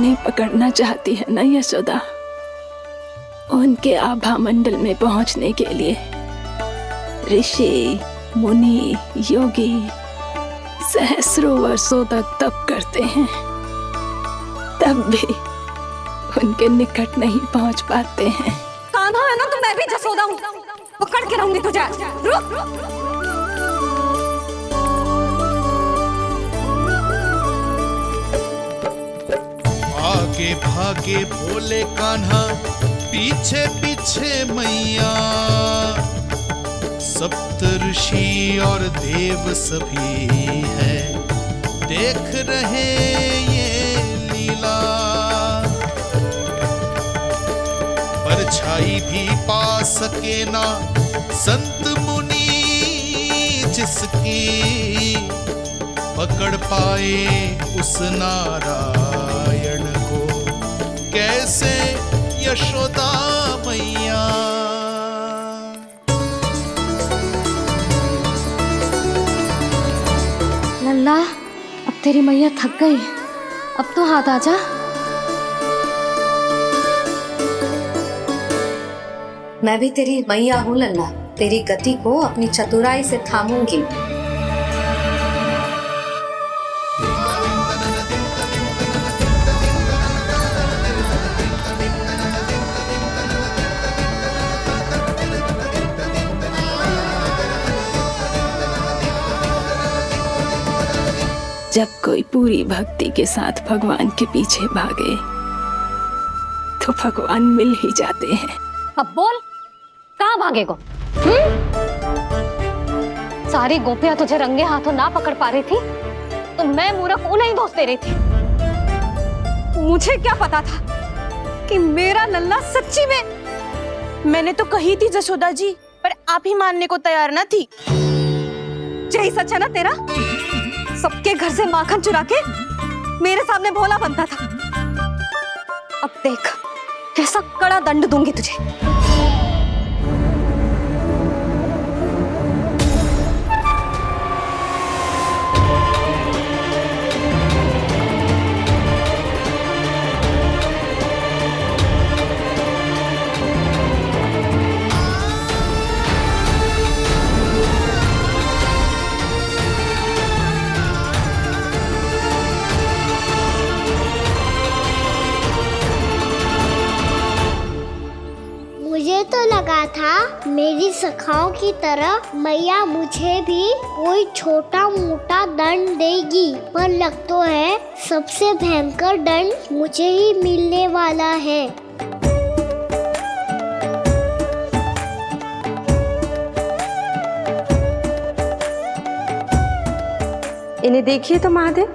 उन्हें पकड़ना चाहती है ना यशोदा। उनके आभा मंडल में पहुंचने के लिए ऋषि, मुनि, योगी सहस्रों वर्षों तक तप करते हैं, तब भी उनके निकट नहीं पहुंच पाते हैं। कान्हा है ना, तो मैं भी जसोदा हूँ, पकड़ के रहूंगी तुझे। रुक। आगे भागे भोले कान्हा, पीछे पीछे मैया, सप्तऋषि और देव सभी है देख रहे ये लीला। परछाई भी पा सके ना संत मुनि जिसकी, पकड़ पाए उस नारायण को कैसे यशोदा मैया। लल्ला, अब तेरी मैया थक गई, अब तो हाथ आजा। मैं भी तेरी मैया हूँ लल्ला, तेरी गति को अपनी चतुराई से थामूंगी। जब कोई पूरी भक्ति के साथ भगवान के पीछे भागे तो भगवान मिल ही जाते हैं। अब बोल, कहाँ भागेगो? सारी गोपियां तुझे रंगे हाथों ना पकड़ पा रही थी तो मैं मूर्ख उन्हें ही दोष दे रही थी। मुझे क्या पता था कि मेरा लल्ला सच्ची में। मैंने तो कही थी जसोदा जी, पर आप ही मानने को तैयार ना थी। यही सच है ना तेरा? सबके घर से माखन चुरा के मेरे सामने भोला बनता था। अब देख कैसा कड़ा दंड दूंगी तुझे। मुझे तो लगा था मेरी सखाओं की तरह मैया मुझे भी कोई छोटा मोटा दंड देगी, पर लग तो है सबसे भयंकर दंड मुझे ही मिलने वाला है। इन्हें देखिए तो महादेव,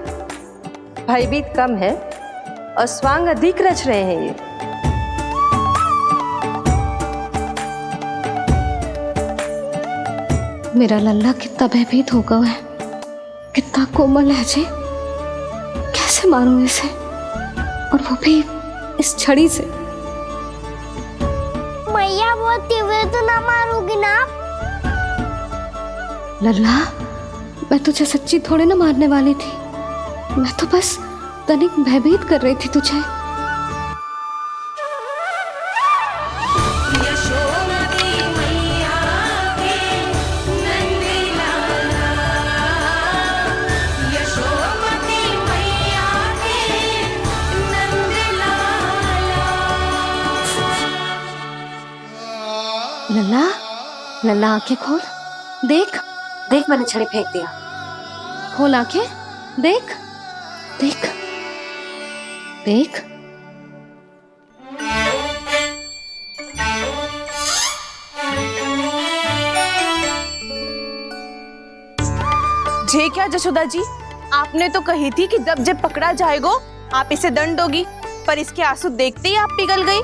भयभीत कम है और स्वांग अधिक रच रहे हैं ये। मेरा लल्ला कितना भयभीत होगा है, कितना कोमल है जी। कैसे मारूं इसे, और वो भी इस छड़ी से। मैया बहुत तीव्र तो ना मारोगी ना? लल्ला, मैं तुझे सच्ची थोड़े ना मारने वाली थी, मैं तो बस तनिक भयभीत कर रही थी तुझे। लल्ला, लल्ला आंखें खोल, देख देख मैंने छड़ी फेंक दिया। खोल आंखें, देख देख देख। जे क्या जसोदा जी, आपने तो कही थी कि जब पकड़ा जाएगा आप इसे दंड दोगी, पर इसके आंसू देखते ही आप पिघल गई।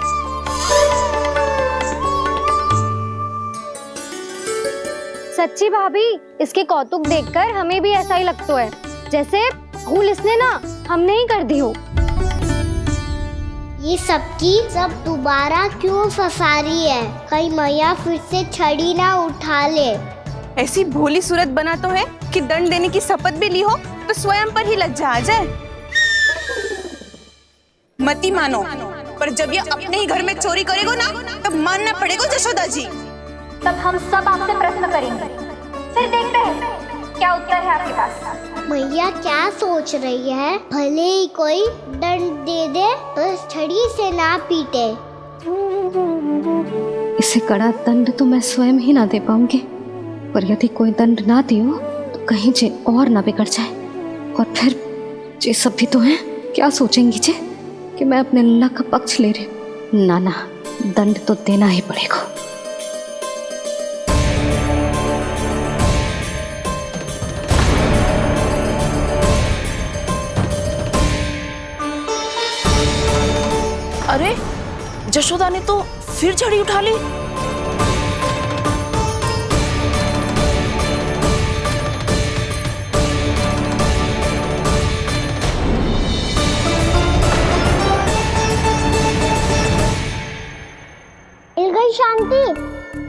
सच्ची भाभी, इसके कौतुक देखकर हमें भी ऐसा ही लगता है जैसे भूल इसने ना हमने ही कर दी हो। ये सबकी सब दोबारा क्यों फंसा रही है? कहीं मैया फिर से छड़ी ना उठा ले। ऐसी भोली सूरत बना तो है कि दंड देने की शपथ भी ली हो तो स्वयं पर ही लग जा जाए। मती मानो, पर जब ये अपने ही घर में चोरी करेगो ना तब मानना पड़ेगा यशोदा जी। तब हम सब आपसे प्रश्न करेंगे, फिर देखते हैं क्या उत्तर है आपके पास। मैया क्या सोच रही है? भले ही कोई दंड दे दे, बस छड़ी से ना पीटे। इसे कड़ा दंड तो मैं स्वयं ही ना दे पाऊंगी, पर यदि कोई दंड ना दियो तो कहीं जे और ना बिगड़ जाए, और फिर जे सब भी तो हैं, क्या सोचेंगी जे कि मैं अपने लल्ला का पक्ष ले रही हूँ। ना ना, दंड तो देना ही पड़ेगा। अरे यशोदा ने तो फिर छड़ी उठा ली। मिल गई शांति,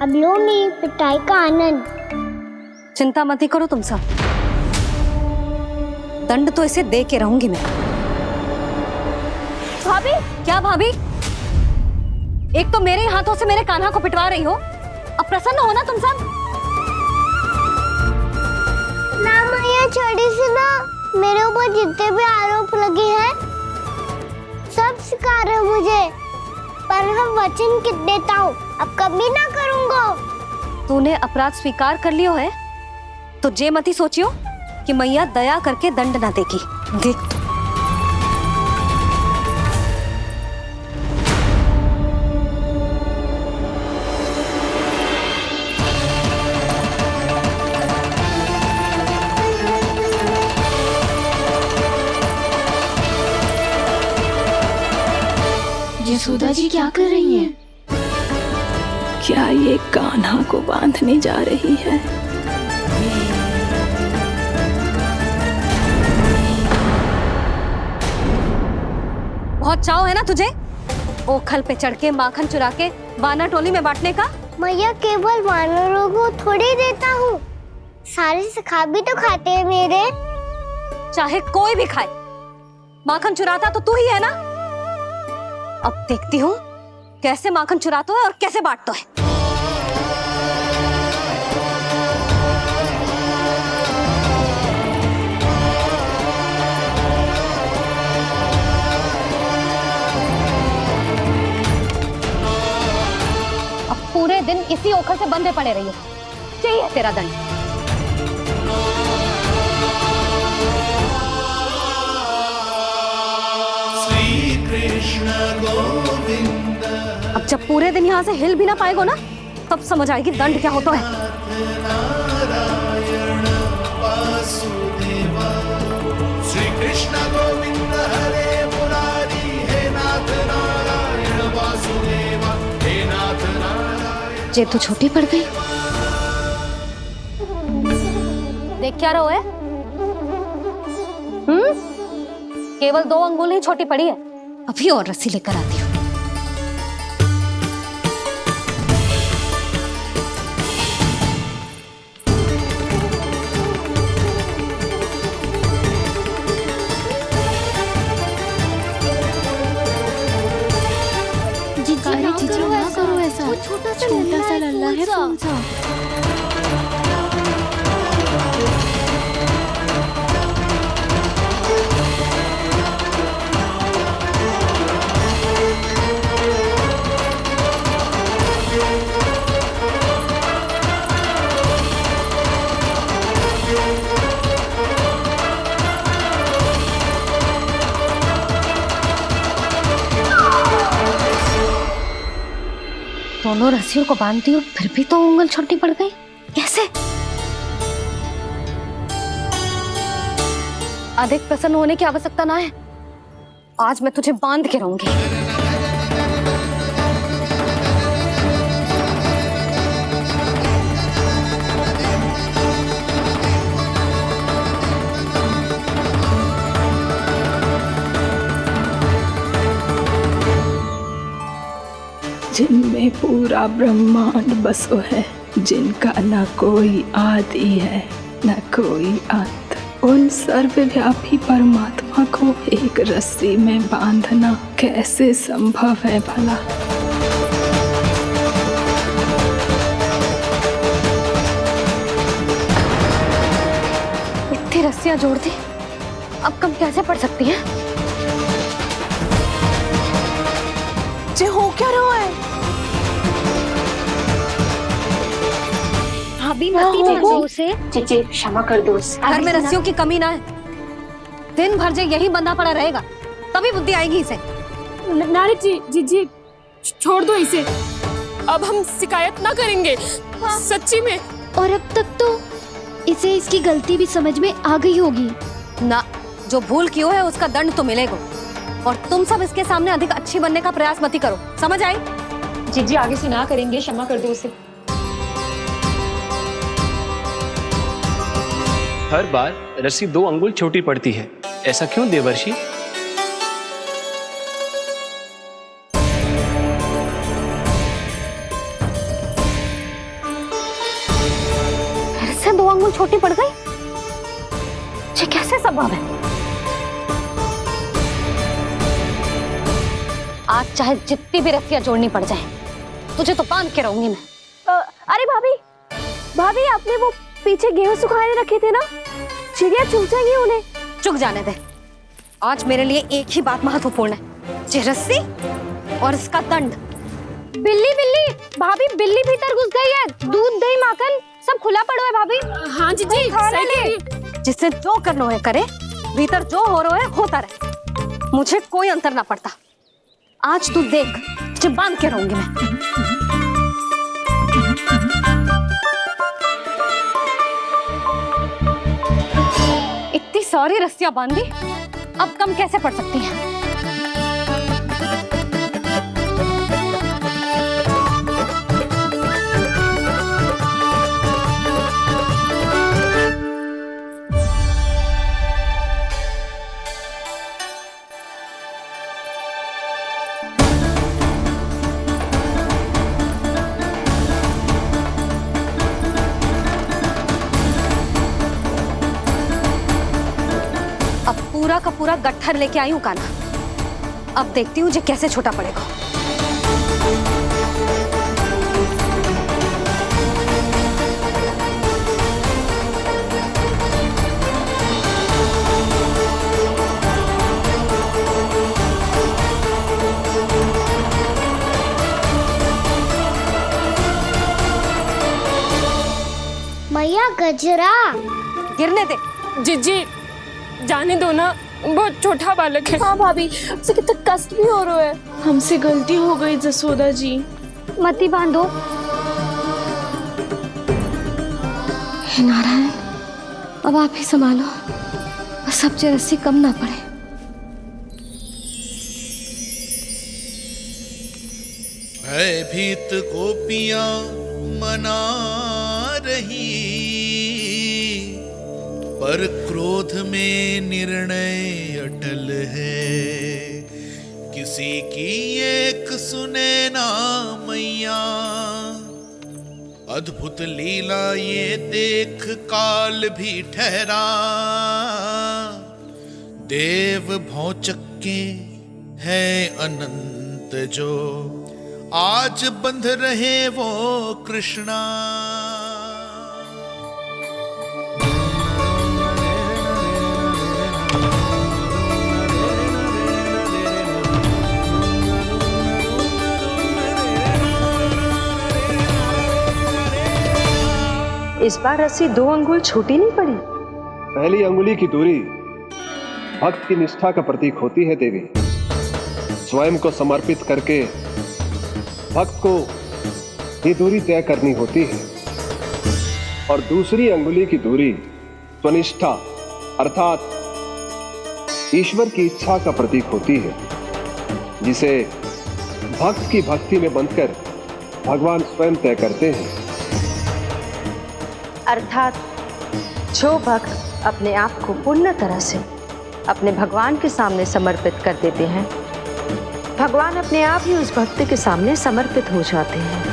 अब लो मेरी पिटाई का आनंद। चिंता मत ही करो तुम सब, दंड तो इसे दे के रहूंगी मैं। भाभी? क्या भाभी? एक तो मेरे हाथों से मेरे कान्हा को पिटवा रही हो, अब प्रसन्न हो ना तुम सब? ना मैया, छड़ी से ना मेरे ऊपर जितने भी आरोप लगे हैं सब स्वीकार है मुझे, पर मैं वचन देता हूँ अब कभी ना करूँगा। तूने अपराध स्वीकार कर लियो है तो जे मती सोचियो कि मैया दया करके दंड ना देगी। देख तू। यशोदा जी क्या कर रही हैं? क्या ये कान्हा को बांधने जा रही है? बहुत चाव है ना तुझे ओखल पे चढ़ के माखन चुरा के वानर टोली में बांटने का? मैया केवल वानरों को थोड़ी देता हूँ, सारे सखा भी तो खाते हैं मेरे। चाहे कोई भी खाए, माखन चुराता तो तू ही है ना। अब देखती हूँ कैसे माखन चुराता है और कैसे बांटता है। अब पूरे दिन इसी ओखल से बंधे पड़े रहिए, चाहिए तेरा दंड। अब जब पूरे दिन यहाँ से हिल भी ना पाएगो ना, तब समझ आएगी दंड क्या होता है। श्री कृष्ण गोविंद हरे मुरारी, हे नाथ नारायण वासुदेवा, हे नाथ नारायण। जे तो छोटी पड़ गई। देख क्या रहो है? केवल 2 अंगुल ही छोटी पड़ी है, अभी और रस्सी लेकर आती हूँ। जीजू ना करो ऐसा, छोटा सा लल्ला है, फूल सा। दोनों रस्सियों को बांधती हूँ, फिर भी तो उंगल छोटी पड़ गई। कैसे? अधिक प्रसन्न होने की आवश्यकता ना है, आज मैं तुझे बांध के रहूंगी। जिनमें पूरा ब्रह्मांड बसो है, जिनका न कोई आदि है न कोई अंत, उन सर्वव्यापी परमात्मा को एक रस्सी में बांधना कैसे संभव है भला? इतनी रस्सियां जोड़ दी, अब कम कैसे पड़ सकती हैं? जे हो क्या रहा है? भाभी मती जानो उसे। जीजी क्षमा कर दो उसे। घर में रस्सियों की कमी ना है। दिन भर जो यही बंधा पड़ा रहेगा तभी बुद्धि आएगी इसे। नारद जी जीजी छोड़ दो इसे, अब हम शिकायत ना करेंगे। सच्ची में। और अब तक तो इसे इसकी गलती भी समझ में आ गई होगी ना, जो भूल की है उसका दंड तो मिलेगा। और तुम सब इसके सामने अधिक अच्छी बनने का प्रयास मत ही करो, समझ आई? जीजी आगे से ना करेंगे, क्षमा कर दो उसे। हर बार रस्सी 2 अंगुल छोटी पड़ती है, ऐसा क्यों देवर्षि? फिर से 2 अंगुल छोटी पड़ गई? ये कैसे संभव है? आज चाहे जितनी भी रस्सियां जोड़नी पड़ जाए, तुझे तो बांध के रहूंगी मैं। अरे भाभी, भाभी आपने वो पीछे गेहूं सुखाने रखे थे ना, चिड़िया चुग जाएंगी उन्हें। चुग जाने दे। आज मेरे लिए एक ही बात महत्वपूर्ण है, ये रस्सी और इसका दंड। बिल्ली बिल्ली भाभी, बिल्ली भीतर घुस गई है। दूध दही माखन सब खुला पड़ा है भाभी। हाँ जीजी सही कह रही है। जिससे जो करना है करे, भीतर जो हो रहा है होता रहे, मुझे कोई अंतर ना पड़ता। आज तू देख, तुझे बांध के रहूंगी मैं। इतनी सारी रस्सियां बांधी, अब कम कैसे पड़ सकती हैं? पूरा का पूरा गट्ठर लेके आई हूँ काना। अब देखती हूँ जे कैसे छोटा पड़ेगा। मैया गजरा गिरने दे। जीजी जाने दो ना, बहुत छोटा बालक है। हाँ भाभी, उसे कितना कष्ट भी हो रहा है। हमसे गलती हो गई जसोदा जी। मती बांधो। हे नारायण, अब आप ही संभालो, बस अब ये रस्सी कम ना पड़े। भयभीत गोपियां मना रही, पर क्रोध में निर्णय अटल है। किसी की एक सुने ना मैया, अद्भुत लीला ये देख काल भी ठहरा। देव भौचक्के है अनंत जो, आज बंध रहे वो कृष्णा। इस बार रस्सी 2 अंगुल छोटी नहीं पड़ी। पहली अंगुली की दूरी भक्त की निष्ठा का प्रतीक होती है देवी। स्वयं को समर्पित करके भक्त को ये दूरी तय करनी होती है। और दूसरी अंगुली की दूरी स्वनिष्ठा अर्थात ईश्वर की इच्छा का प्रतीक होती है, जिसे भक्त की भक्ति में बंधकर भगवान स्वयं तय करते हैं। अर्थात जो भक्त अपने आप को पूर्ण तरह से अपने भगवान के सामने समर्पित कर देते हैं, भगवान अपने आप ही उस भक्त के सामने समर्पित हो जाते हैं।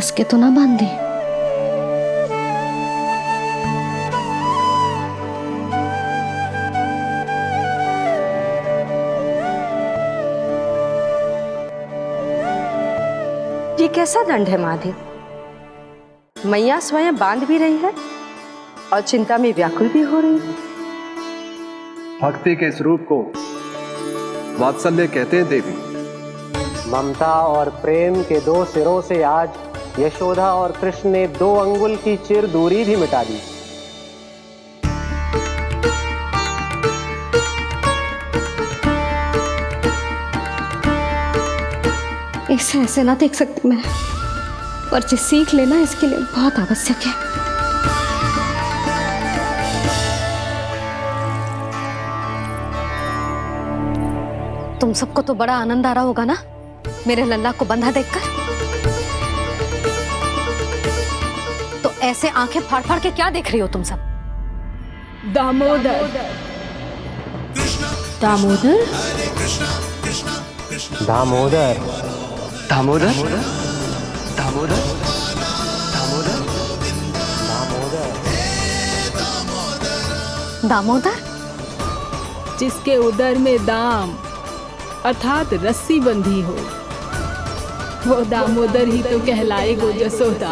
कस के तो ना बांध दी। ये कैसा दंड है माधि? मैया स्वयं बांध भी रही है और चिंता में व्याकुल भी हो रही है। भक्ति के इस रूप को वात्सल्य कहते हैं देवी। ममता और प्रेम के दो सिरों से आज यशोदा और कृष्ण ने 2 अंगुल की चिर दूरी भी मिटा दी। ऐसे ऐसे ना देख सकती मैं, पर जो सीख लेना इसके लिए बहुत आवश्यक है। तुम सबको तो बड़ा आनंद आ रहा होगा ना मेरे लल्ला को बंधा देखकर। तो ऐसे आंखें फाड़ फाड़ के क्या देख रही हो तुम सब? दामोदर। दामोदर? दामोदर। दामोदर? दामोदर? दामोदर? जिसके उदर में दाम अर्थात रस्सी बंधी हो, वो दामोदर ही तो कहलाएगो जसोदा।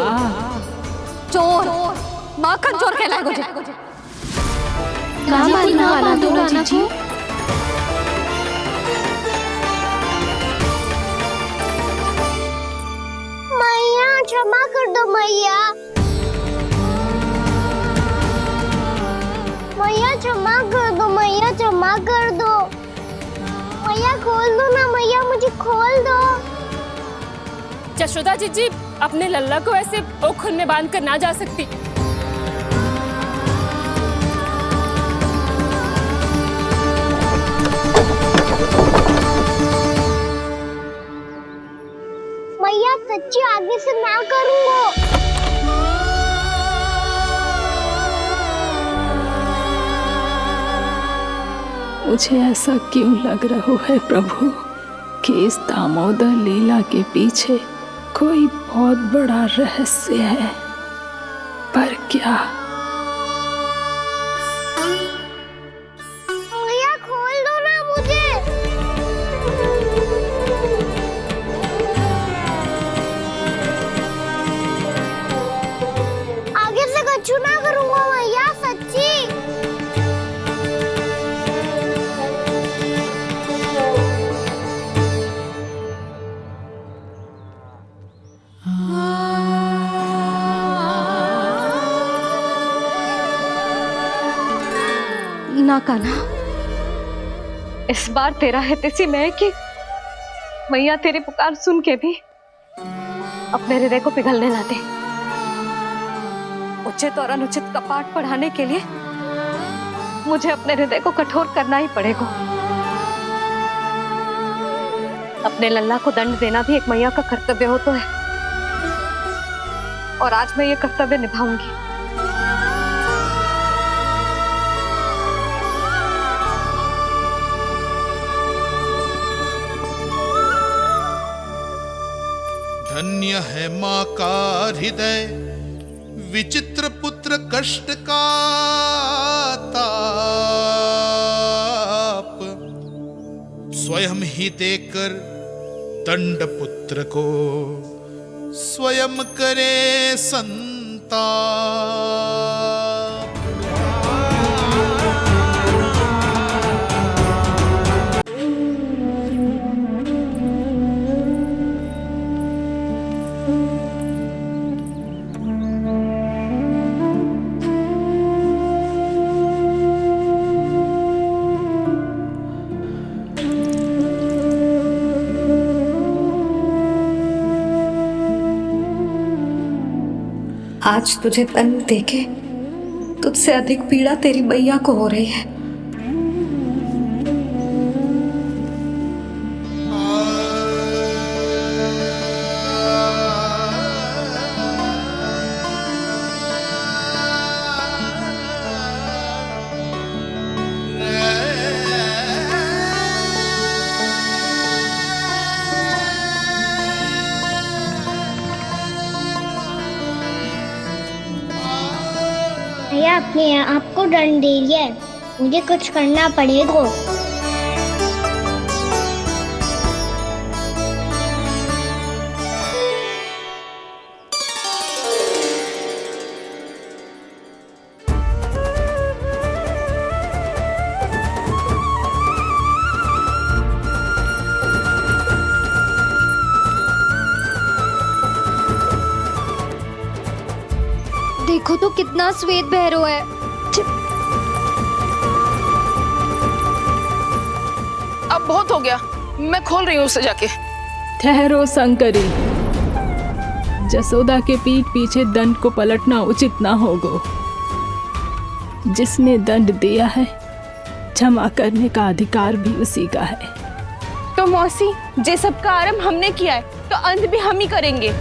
चोर, माखन चोर कहलाएगो जे। मैया क्षमा कर दो मैया। मैया क्षमा कर दो, मैया क्षमा कर दो। मैया खोल दो ना मैया, मुझे खोल दो। जशोदा जी अपने लल्ला को ऐसे ओखल में बांध कर ना जा सकती। मैया सच्ची आगे से ना करूंगा। मुझे ऐसा क्यों लग रहा है प्रभु कि इस दामोदर लीला के पीछे कोई बहुत बड़ा रहस्य है, पर क्या? मैया खोल दो ना मुझे। आगे से कछु ना करूंगा मैया, सच्ची। ना कान्हा, इस बार तेरा है तेसी मैं कि मैया तेरी पुकार सुन के भी अपने हृदय को पिघलने ना दे। उचित और अनुचित का पाठ पढ़ाने के लिए मुझे अपने हृदय को कठोर करना ही पड़ेगा। अपने लल्ला को दंड देना भी एक मैया का कर्तव्य हो तो है, और आज मैं ये कर्तव्य निभाऊंगी। धन्य है माँ का हृदय, विचित्र पुत्र कष्ट का ताप, स्वयं ही देकर दंड पुत्र को स्वयं करे संताप। आज तुझे दंड देके तुझसे अधिक पीड़ा तेरी मैया को हो रही है। मैया अपने आप को दंड दे रही है, मुझे कुछ करना पड़ेगा। देखो तो कितना श्वेत भैरव है। अब बहुत हो गया, मैं खोल रही हूँ उसे जाके। ठहरो शंकरी, जसोदा के पीठ पीछे दंड को पलटना उचित ना होगा। जिसने दंड दिया है, क्षमा करने का अधिकार भी उसी का है। तो मौसी, जे सब का आरंभ हमने किया है, तो अंत भी हम ही करेंगे।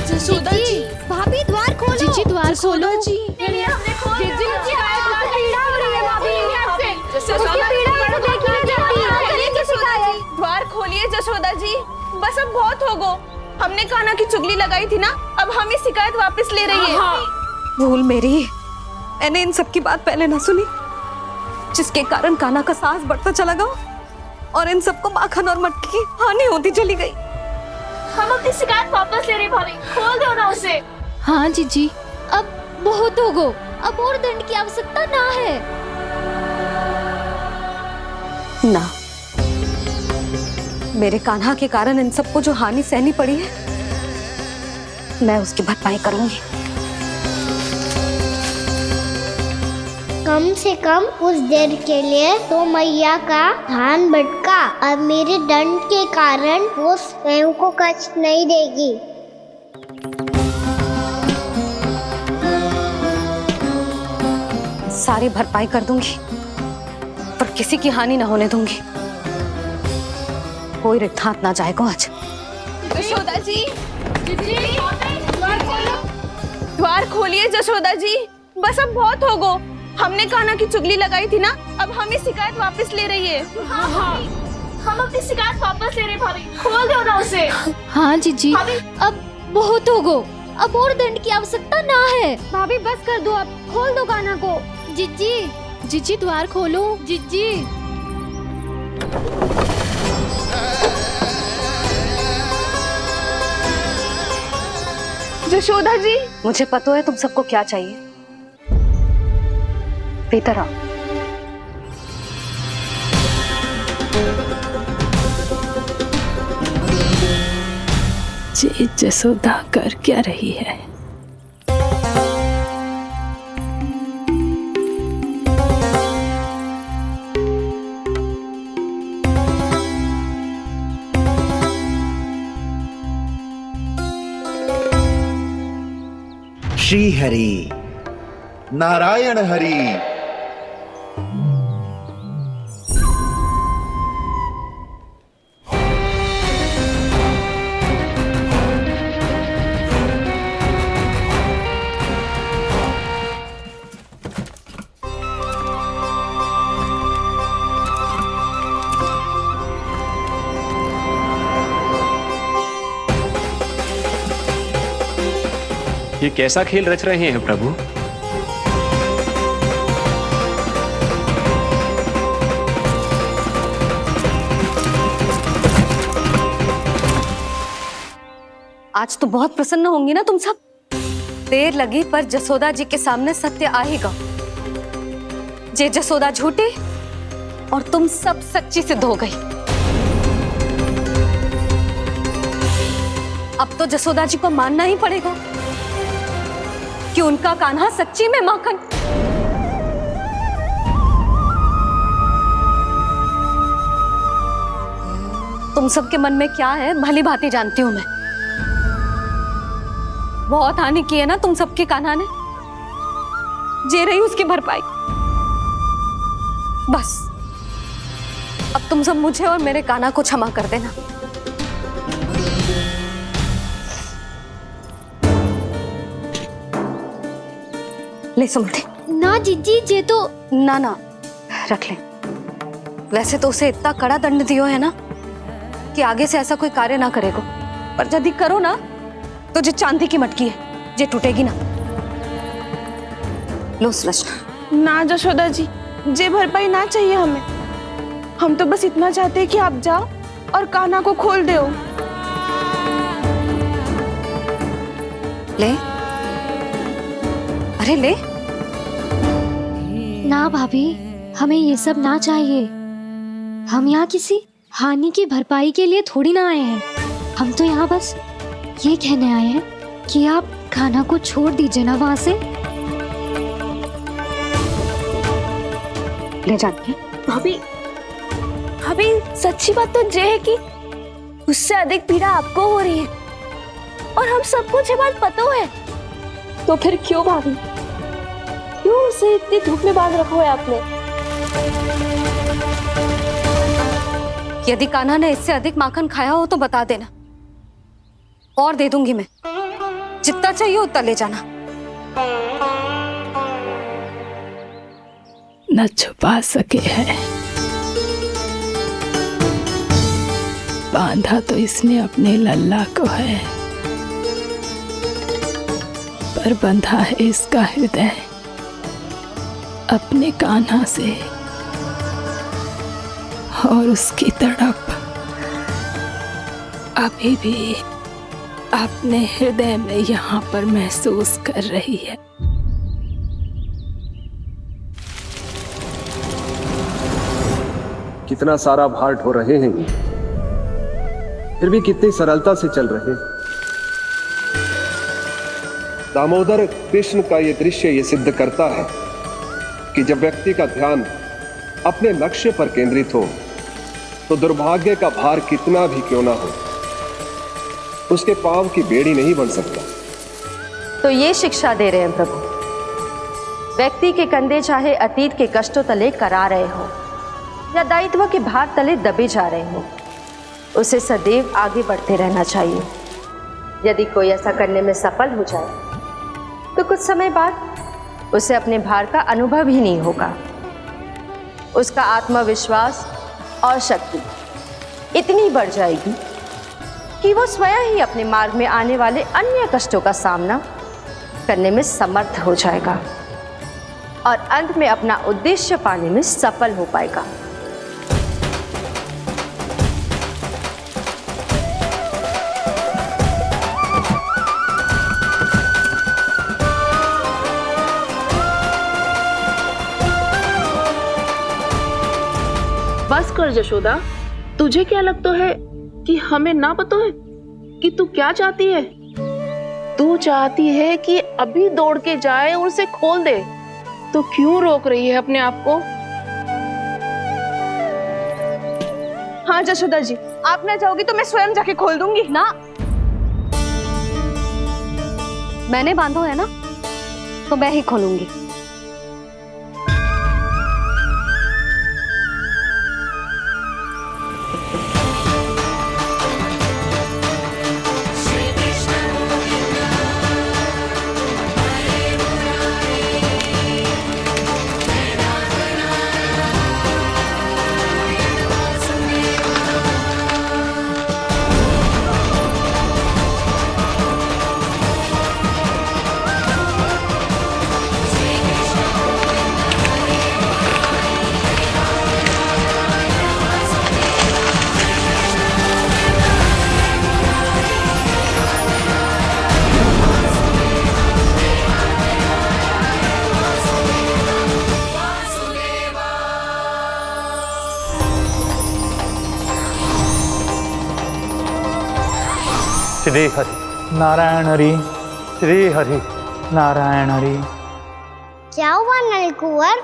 जसोदा जी, भाभी द्वार खोलो। जीजी द्वार खोलो। जी द्वार खोलिए जसोदा जी, बस अब बहुत हो गो। हमने कान्हा की चुगली लगाई थी ना, अब हम ये शिकायत वापस ले रही है। भूल मेरी, मैंने इन सब की बात पहले ना सुनी, जिसके कारण कान्हा का साहस बढ़ता चला गया और इन सबको माखन और मटकी की हानि होती चली गई। हम अपनी शिकायत वापस ले रहे भाभी, खोल दो ना उसे। हाँ जीजी, अब बहुत हो गो, अब और दंड की आवश्यकता ना है। ना, मेरे कान्हा के कारण इन सबको जो हानि सहनी पड़ी है, मैं उसकी भरपाई करूंगी। कम से कम उस देर के लिए तो मैया का ध्यान भटका, अब मेरे दंड के कारण वो स्वयं को कष्ट नहीं देगी। सारी भरपाई कर दूंगी, पर किसी की हानि ना होने दूंगी। कोई रिक्त हाथ ना जाएगा आज। जसोदा जी, द्वार खोलिए जसोदा जी, बस अब बहुत हो गो। हमने कान्हा की चुगली लगाई थी ना, अब हम ये शिकायत वापस ले रही है। हम अपनी शिकायत वापस ले रहे भाभी, खोल दो ना उसे। हाँ जीजी, अब बहुत हो गो, अब और दंड की आवश्यकता ना है। भाभी बस कर दो, अब खोल दो कान्हा को। जीजी, जीजी द्वार खोलो। जीजी जसोदा जी, मुझे पता है तुम सबको क्या चाहिए। भीतर आओ। जी जसोदा कर क्या रही है? श्री हरि नारायण हरि। ये कैसा खेल रच रहे हैं प्रभु? आज तो बहुत प्रसन्न होंगी ना तुम सब। देर लगी पर जसोदा जी के सामने सत्य आएगा। जे जसोदा झूठी और तुम सब सच्ची सिद्ध हो गई। अब तो जसोदा जी को मानना ही पड़ेगा कि उनका कान्हा सच्ची में माखन। तुम सबके मन में क्या है भली भांति जानती हूं मैं। बहुत हानि की है ना तुम सबके कान्हा ने, जे रही उसकी भरपाई। बस अब तुम सब मुझे और मेरे कान्हा को क्षमा कर देना। ले सुमति। ना जीजी, जे तो ना ना रख ले। वैसे तो उसे इतना कड़ा दंड दियो है ना कि आगे से ऐसा कोई कार्य ना करेगा। पर यदि करो ना तो जो चांदी की मटकी है जे टूटेगी ना। लो सुलझना। ना यशोदा जी, जे भरपाई ना चाहिए हमें। हम तो बस इतना चाहते हैं कि आप जाओ और कान्हा को खोल दो। ले, अरे ले। ना भाभी, हमें ये सब ना चाहिए। हम यहाँ किसी हानि की भरपाई के लिए थोड़ी ना आए हैं। हम तो यहाँ बस ये कहने आए हैं कि आप कान्हा को छोड़ दीजिए ना वहां से। ले जाती भाभी, भाभी सच्ची बात तो ये है कि उससे अधिक पीड़ा आपको हो रही है और हम सबको ये बात पता है। तो फिर क्यों भाभी, क्यों उसे इतनी धूप में बांध रखा है आपने? यदि कान्हा ने इससे अधिक माखन खाया हो तो बता देना, और दे दूंगी मैं। जितना चाहिए उतना ले जाना। न छुपा सके है, बांधा तो इसने अपने लल्ला को है, पर बंधा है इसका हृदय अपने कान्हा से, और उसकी तड़प अभी भी अपने हृदय में यहाँ पर महसूस कर रही है। कितना सारा भार ढो रहे हैं, फिर भी कितनी सरलता से चल रहे हैं। दामोदर कृष्ण का यह दृश्य ये सिद्ध करता है कि जब व्यक्ति का ध्यान अपने लक्ष्य पर केंद्रित हो तो दुर्भाग्य का भार कितना भी क्यों ना हो, उसके पांव की बेड़ी नहीं बन सकता। तो ये शिक्षा दे रहे हैं प्रभु। व्यक्ति के कंधे चाहे अतीत के कष्टों तले करा रहे हो या दायित्व के भार तले दबे जा रहे हो, उसे सदैव आगे बढ़ते रहना चाहिए। यदि कोई ऐसा करने में सफल हो जाए तो कुछ समय बाद उसे अपने भार का अनुभव ही नहीं होगा। उसका आत्मविश्वास और शक्ति इतनी बढ़ जाएगी कि वो स्वयं ही अपने मार्ग में आने वाले अन्य कष्टों का सामना करने में समर्थ हो जाएगा और अंत में अपना उद्देश्य पाने में सफल हो पाएगा। बस कर यशोदा, तुझे क्या लगता है कि हमें ना पता है कि तू क्या चाहती है? तू चाहती है कि अभी दौड़ के जाए और उसे खोल दे, तो क्यों रोक रही है अपने आप को? हाँ यशोदा जी, आप ना जाओगी तो मैं स्वयं जाके खोल दूंगी। ना, मैंने बांधो है ना, तो मैं ही खोलूंगी। श्री हरि नारायण हरि, श्री हरि नारायण हरि। क्या हुआ नलकुंवर?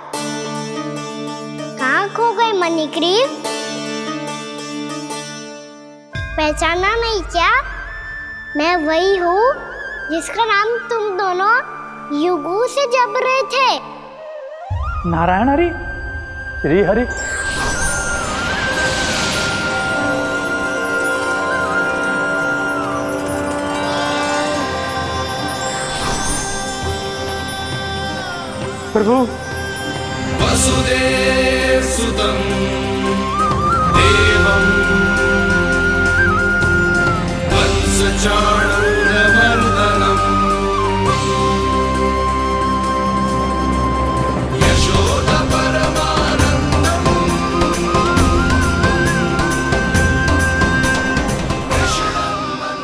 कहाँ खो गए मणिग्रीव? पहचाना नहीं क्या? मैं वही हूँ जिसका नाम तुम दोनों युगों से जप रहे थे। नारायण हरि, श्री हरि। प्रभु, वसुदेव सुतं देवं वत्स पंचाननमर्दनम्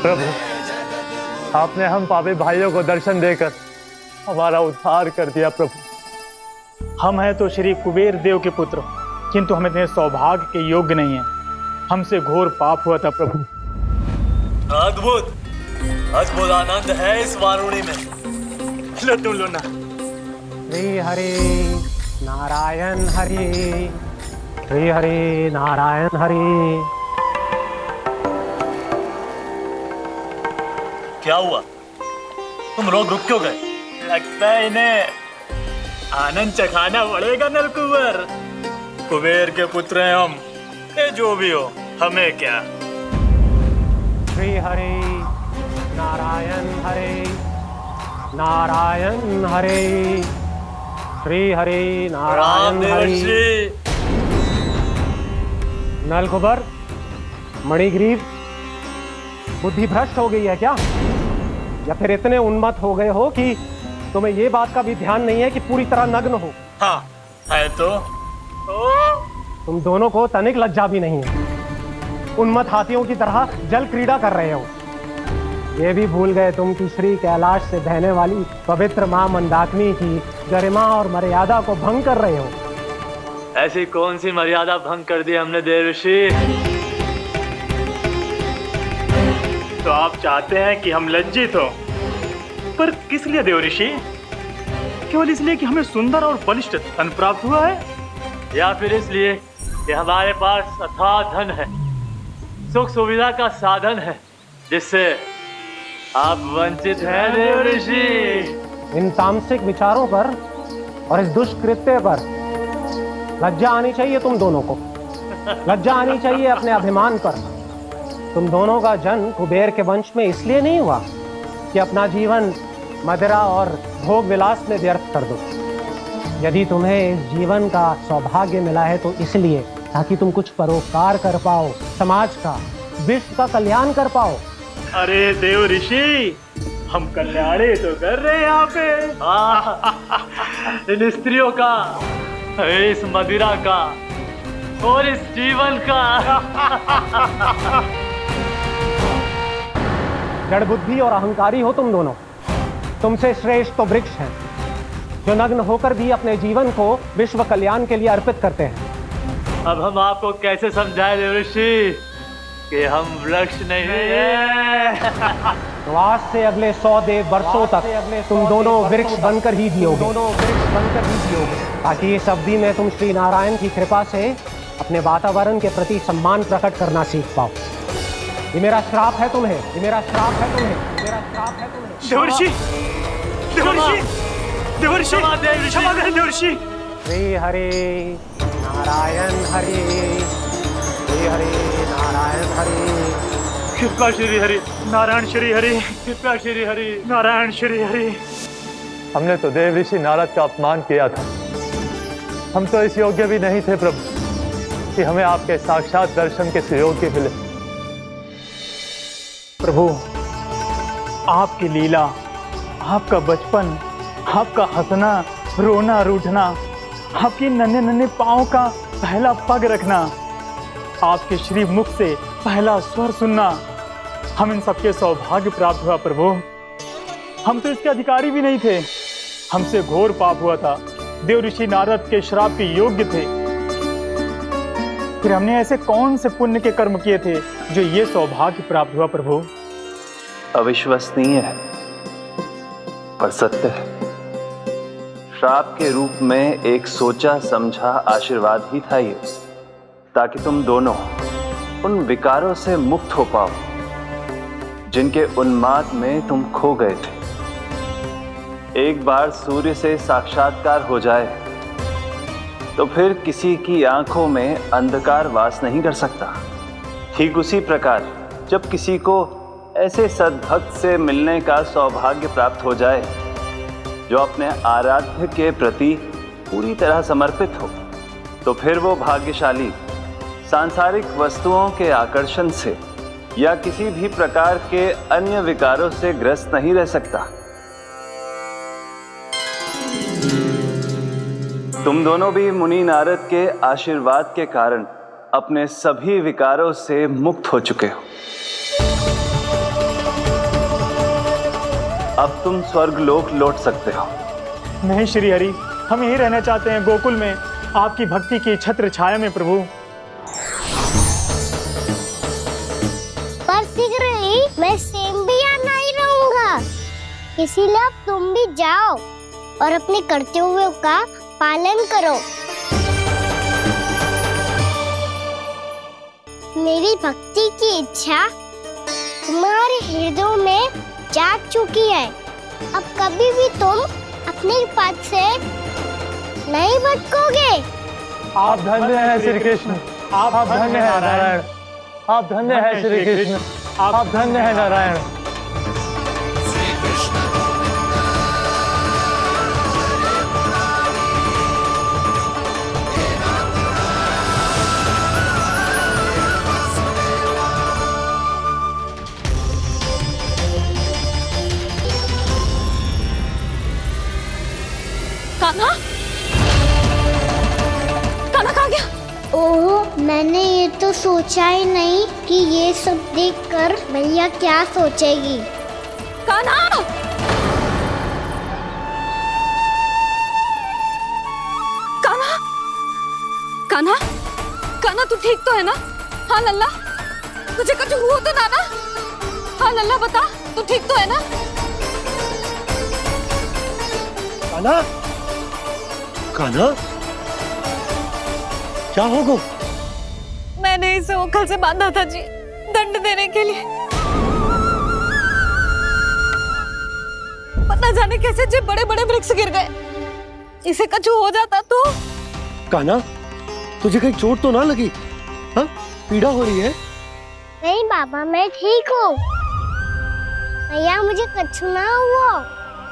प्रभु, आपने हम पापी भाइयों को दर्शन देकर हमारा उद्धार कर दिया। प्रभु, हम हैं तो श्री कुबेर देव के पुत्र, किंतु हम इतने सौभाग्य के योग्य नहीं हैं। हमसे घोर पाप हुआ था प्रभु। अद्भुत अद्भुत आनंद है इस वारुणी में। लो तुम लो ना। श्री हरि नारायण हरि, श्री हरि नारायण हरि। क्या हुआ? तुम रोग रुक क्यों गए? लगता है इन्हें आनंद चखाना पड़ेगा नलकुबर। कुबेर के पुत्र हैं हम, ये जो भी हो हमें क्या। श्री हरि नारायण हरि, नारायण हरि, श्री हरि नारायण हरि। नलकुबर, मणिग्रीव, बुद्धि भ्रष्ट हो गई है क्या? या फिर इतने उन्मत्त हो गए हो कि तुम्हें ये बात का भी ध्यान नहीं है कि पूरी तरह नग्न हो? हाँ है तो। तुम दोनों को तनिक लज्जा भी नहीं है। उन्मत्त हाथियों की तरह जल क्रीड़ा कर रहे हो। ये भी भूल गए तुम कि श्री कैलाश से बहने वाली पवित्र मां मंदाकिनी की गरिमा और मर्यादा को भंग कर रहे हो। ऐसी कौन सी मर्यादा भंग कर दी हमने देवर्षि? तो आप चाहते हैं कि हम लज्जित हो, पर किस लिए देवर्षि? केवल इसलिए कि हमें सुंदर और बलिष्ठ धन प्राप्त हुआ है, या फिर इसलिए कि हमारे पास अथाह धन है, सुख सुविधा का साधन है, जिससे आप वंचित हैं देवर्षि? इन तामसिक विचारों पर और इस दुष्कृत्य पर लज्जा आनी चाहिए तुम दोनों को। लज्जा आनी चाहिए अपने अभिमान पर। तुम दोनों का जन्म कुबेर के वंश में इसलिए नहीं हुआ कि अपना जीवन मदिरा और भोग विलास में व्यर्थ कर दो। यदि तुम्हें इस जीवन का सौभाग्य मिला है तो इसलिए ताकि तुम कुछ परोपकार कर पाओ, समाज का, विश्व का कल्याण कर पाओ। अरे देव ऋषि, हम कल्याणी तो कर रहे हैं यहाँ पे। इन स्त्रियों का, इस मदिरा का और इस जीवन का। जड़ बुद्धि और अहंकारी हो तुम दोनों। तुमसे श्रेष्ठ तो वृक्ष हैं, जो नग्न होकर भी अपने जीवन को विश्व कल्याण के लिए अर्पित करते हैं। अब हम आपको कैसे समझाएं देवर्षि कि हम वृक्ष नहीं हैं? तो आज से अगले 100 देव वर्षों तक तुम दोनों वृक्ष बनकर ही जियोगे। ताकि इस अवधि में तुम श्री नारायण की कृपा से अपने वातावरण के प्रति सम्मान प्रकट करना सीख पाओ। ये मेरा श्राप है तुम्हें, ये मेरा श्राप है तुम्हें, मेरा श्राप है तुम्हें। देवर्षि, देवर्षि, देवर्षि, क्षमा करें देवर्षि। श्री हरि नारायण हरि, श्री हरि नारायण हरि। कृपा श्री हरि नारायण श्री हरि, कृपा श्री हरि नारायण श्री हरि। हमने तो देव ऋषि नारद का अपमान किया था। हम तो इस योग्य भी नहीं थे प्रभु कि हमें आपके साक्षात दर्शन के सुयोग्य मिले। प्रभु, आपकी लीला, आपका बचपन, आपका हंसना, रोना, रूठना, आपके नन्हे नन्हे पाँव का पहला पग रखना, आपके श्री मुख से पहला स्वर सुनना, हम इन सबके सौभाग्य प्राप्त हुआ प्रभु। हम तो इसके अधिकारी भी नहीं थे। हमसे घोर पाप हुआ था, देव ऋषि नारद के श्राप के योग्य थे। फिर हमने ऐसे कौन से पुण्य के कर्म किए थे जो ये सौभाग्य प्राप्त हुआ प्रभु? अविश्वसनीय है पर सत्य है। श्राप के रूप में एक सोचा समझा आशीर्वाद ही था ये, ताकि तुम दोनों उन विकारों से मुक्त हो पाओ जिनके उन्माद में तुम खो गए थे। एक बार सूर्य से साक्षात्कार हो जाए तो फिर किसी की आंखों में अंधकार वास नहीं कर सकता। ठीक उसी प्रकार जब किसी को ऐसे सद्भक्त से मिलने का सौभाग्य प्राप्त हो जाए जो अपने आराध्य के प्रति पूरी तरह समर्पित हो, तो फिर वो भाग्यशाली सांसारिक वस्तुओं के आकर्षण से या किसी भी प्रकार के अन्य विकारों से ग्रस्त नहीं रह सकता। तुम दोनों भी मुनि नारद के आशीर्वाद के कारण अपने सभी विकारों से मुक्त हो चुके हो। अब तुम स्वर्गलोक लौट सकते हो। नहीं श्री हरि, हम यहीं रहना चाहते हैं, गोकुल में, आपकी भक्ति की छत्र छाया में प्रभु। पर शीघ्र ही मैं सेम्बिया नहीं रहूंगा, इसीलिए अब तुम भी जाओ और अपने कर्तव्यों का पालन करो। मेरी भक्ति की इच्छा तुम्हारे हृदय में जाग चुकी है। अब कभी भी तुम अपने पद से नहीं भटकोगे। आप धन्य हैं श्री कृष्ण, आप धन्य हैं नारायण, आप धन्य हैं श्री कृष्ण, आप धन्य हैं नारायण। कान्हा, कान्हा कहाँ गया? ओह, मैंने ये तो सोचा ही नहीं कि ये सब देखकर भैया क्या सोचेगी। कान्हा! कान्हा! कान्हा! कान्हा तू ठीक तो है ना? हाँ लल्ला, तुझे कुछ हुआ तो ना? हाँ लल्ला बता, तू ठीक तो है ना? कान्हा, कान्हा, क्या होगा? मैंने इसे ओखल से बांधा था जी, दंड देने के लिए। पता जाने कैसे जो बड़े बड़े वृक्ष गिर गए। इसे कुछ हो जाता तो? कान्हा, तुझे कहीं चोट तो ना लगी? हाँ, पीड़ा हो रही है? नहीं बाबा, मैं ठीक हूँ। भैया मुझे कुछ ना हुआ,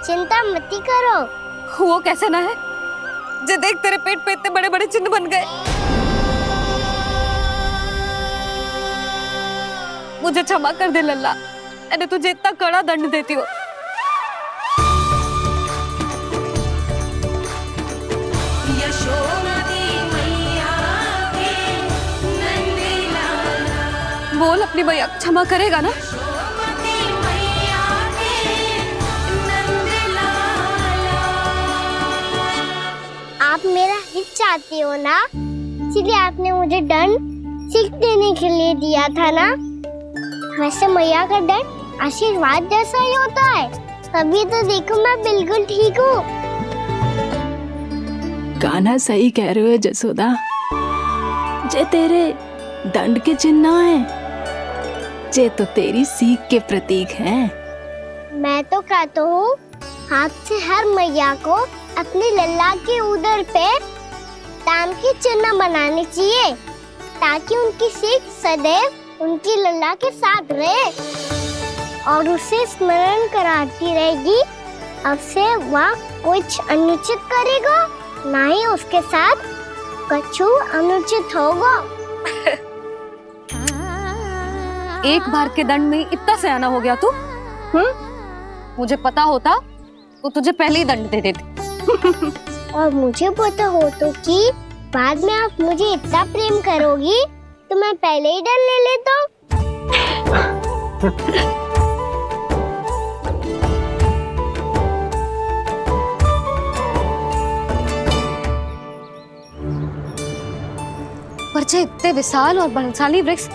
चिंता मत करो। वो कैसे ना है? जे देख तेरे पेट पे इतने बड़े बड़े चिन्ह बन गए। मुझे क्षमा कर दे लल्ला, मैंने तुझे इतना कड़ा दंड देती हूँ। बोल अपनी भैया क्षमा करेगा ना? आप मेरा हित चाहती हो ना, इसलिए आपने मुझे दंड सीख देने के लिए दिया था ना। वैसे मैया का दंड आशीर्वाद जैसा ही होता है, तभी तो देखो मैं बिल्कुल ठीक हूँ। कान्हा सही कह रहे हो जसोदा, जे तेरे दंड के चिन्ह है, जे तो तेरी सीख के प्रतीक हैं। मैं तो कहता हूँ हाथ से हर मैया को अपनी लल्ला के उदर पे ताम के चिन्ह बनाने चाहिए, ताकि उनकी सीख सदैव उनकी लल्ला के साथ रहे और उसे स्मरण कराती रहेगी। अब से वह कुछ अनुचित करेगा, ना ही उसके साथ कछु अनुचित होगा। एक बार के दंड में इतना सयाना हो गया तू? मुझे पता होता तो तुझे पहले ही दंड दे देती। और मुझे पता हो तो कि बाद में आप मुझे इतना प्रेम करोगी तो मैं पहले ही दंड ले लेता हूँ। पर जे इतने विशाल और बलशाली वृक्ष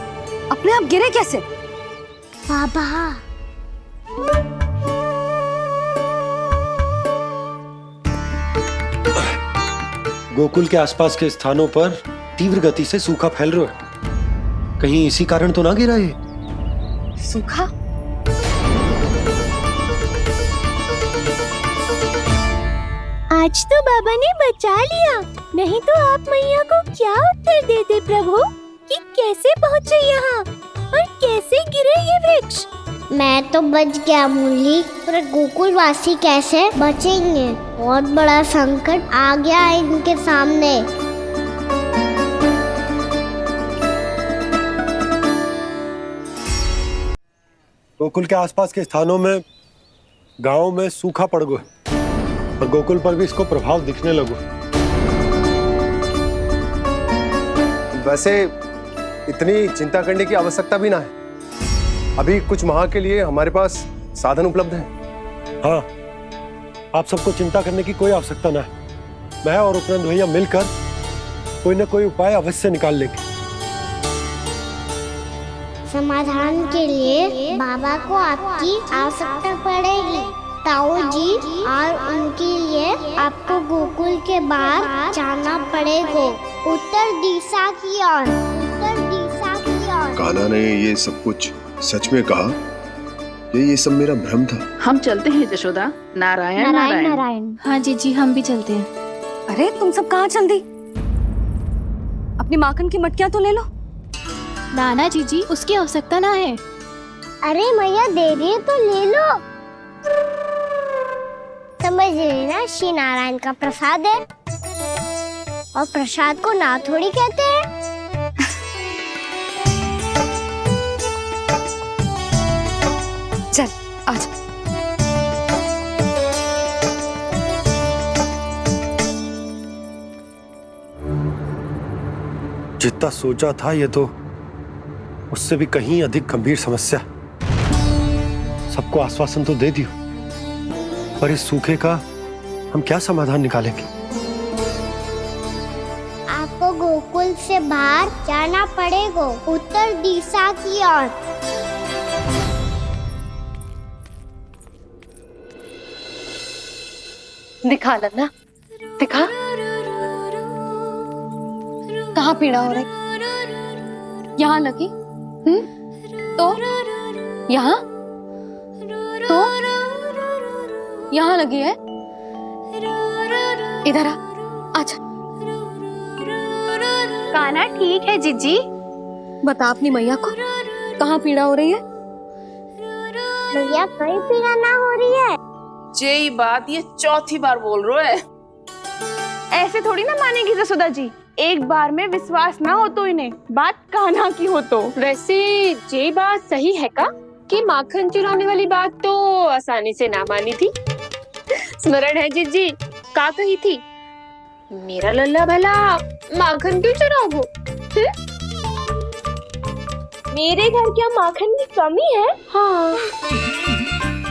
अपने आप गिरे कैसे? बाबा, गोकुल के आसपास के स्थानों पर तीव्र गति से सूखा फैल रहा है। कहीं इसी कारण तो ना गिरा ये? सूखा? आज तो बाबा ने बचा लिया, नहीं तो आप मैया को क्या उत्तर देते प्रभु कि कैसे पहुँचे यहाँ और कैसे गिरे ये वृक्ष? मैं तो बच गया मुरली, पर गोकुल वासी कैसे बचेंगे? बहुत बड़ा संकट आ गया है इनके सामने। गोकुल के आसपास के स्थानों में, गांव में सूखा पड़ गया और गोकुल पर भी इसको प्रभाव दिखने लगो। वैसे इतनी चिंता करने की आवश्यकता भी ना है। अभी कुछ माह के लिए हमारे पास साधन उपलब्ध है। हाँ, आप सबको चिंता करने की कोई आवश्यकता ना है। मैं और उपनंद भैया मिलकर कोई ना कोई उपाय अवश्य निकाल लेंगे। समाधान के लिए बाबा को आपकी आवश्यकता पड़ेगी। ताऊ जी और उनके लिए आपको गोकुल के बाहर जाना पड़ेगा, उत्तर दिशा की ओर। उत्तर दिशा की ओर। कान्हा ने ये सब कुछ सच में कहा? ये सब मेरा भ्रम था? हम चलते हैं जशोदा। नारायण नारायण नारायण। हाँ जीजी, हम भी चलते हैं। अरे तुम सब कहाँ चल दी? अपनी माखन की मटकियाँ तो ले लो। नाना जीजी, उसकी आवश्यकता ना है। अरे मैया दे रही है तो ले लो। समझ लेना, श्री नारायण का प्रसाद है और प्रसाद को ना थोड़ी कहते हैं। चल आजा। जितना सोचा था ये तो उससे भी कहीं अधिक गंभीर समस्या। सबको आश्वासन तो दे दियो, पर इस सूखे का हम क्या समाधान निकालेंगे? आपको गोकुल से बाहर जाना पड़ेगा, उत्तर दिशा की ओर। दिखा नन्ना, दिखा। कहाँ पीड़ा हो रही? यहाँ लगी? तो यहाँ? तो यहाँ लगी है? इधर आ, आजा। कान्हा ठीक है जीजी। बता अपनी मैया को कहाँ पीड़ा हो रही है? मैया कहीं पीड़ा ना हो रही है। यही बात ये चौथी बार बोल रहे है। ऐसे थोड़ी ना मानेगी जसोदा जी। एक बार में विश्वास ना हो तो इन्हें, बात कान्हा की हो तो। वैसे ये बात सही है का कि माखन चुराने वाली बात तो आसानी से ना मानी थी। स्मरण है जीजी, का कही थी? मेरा लल्ला भला माखन क्यों चुराओगे? मेरे घर क्या माखन की कमी है? हाँ।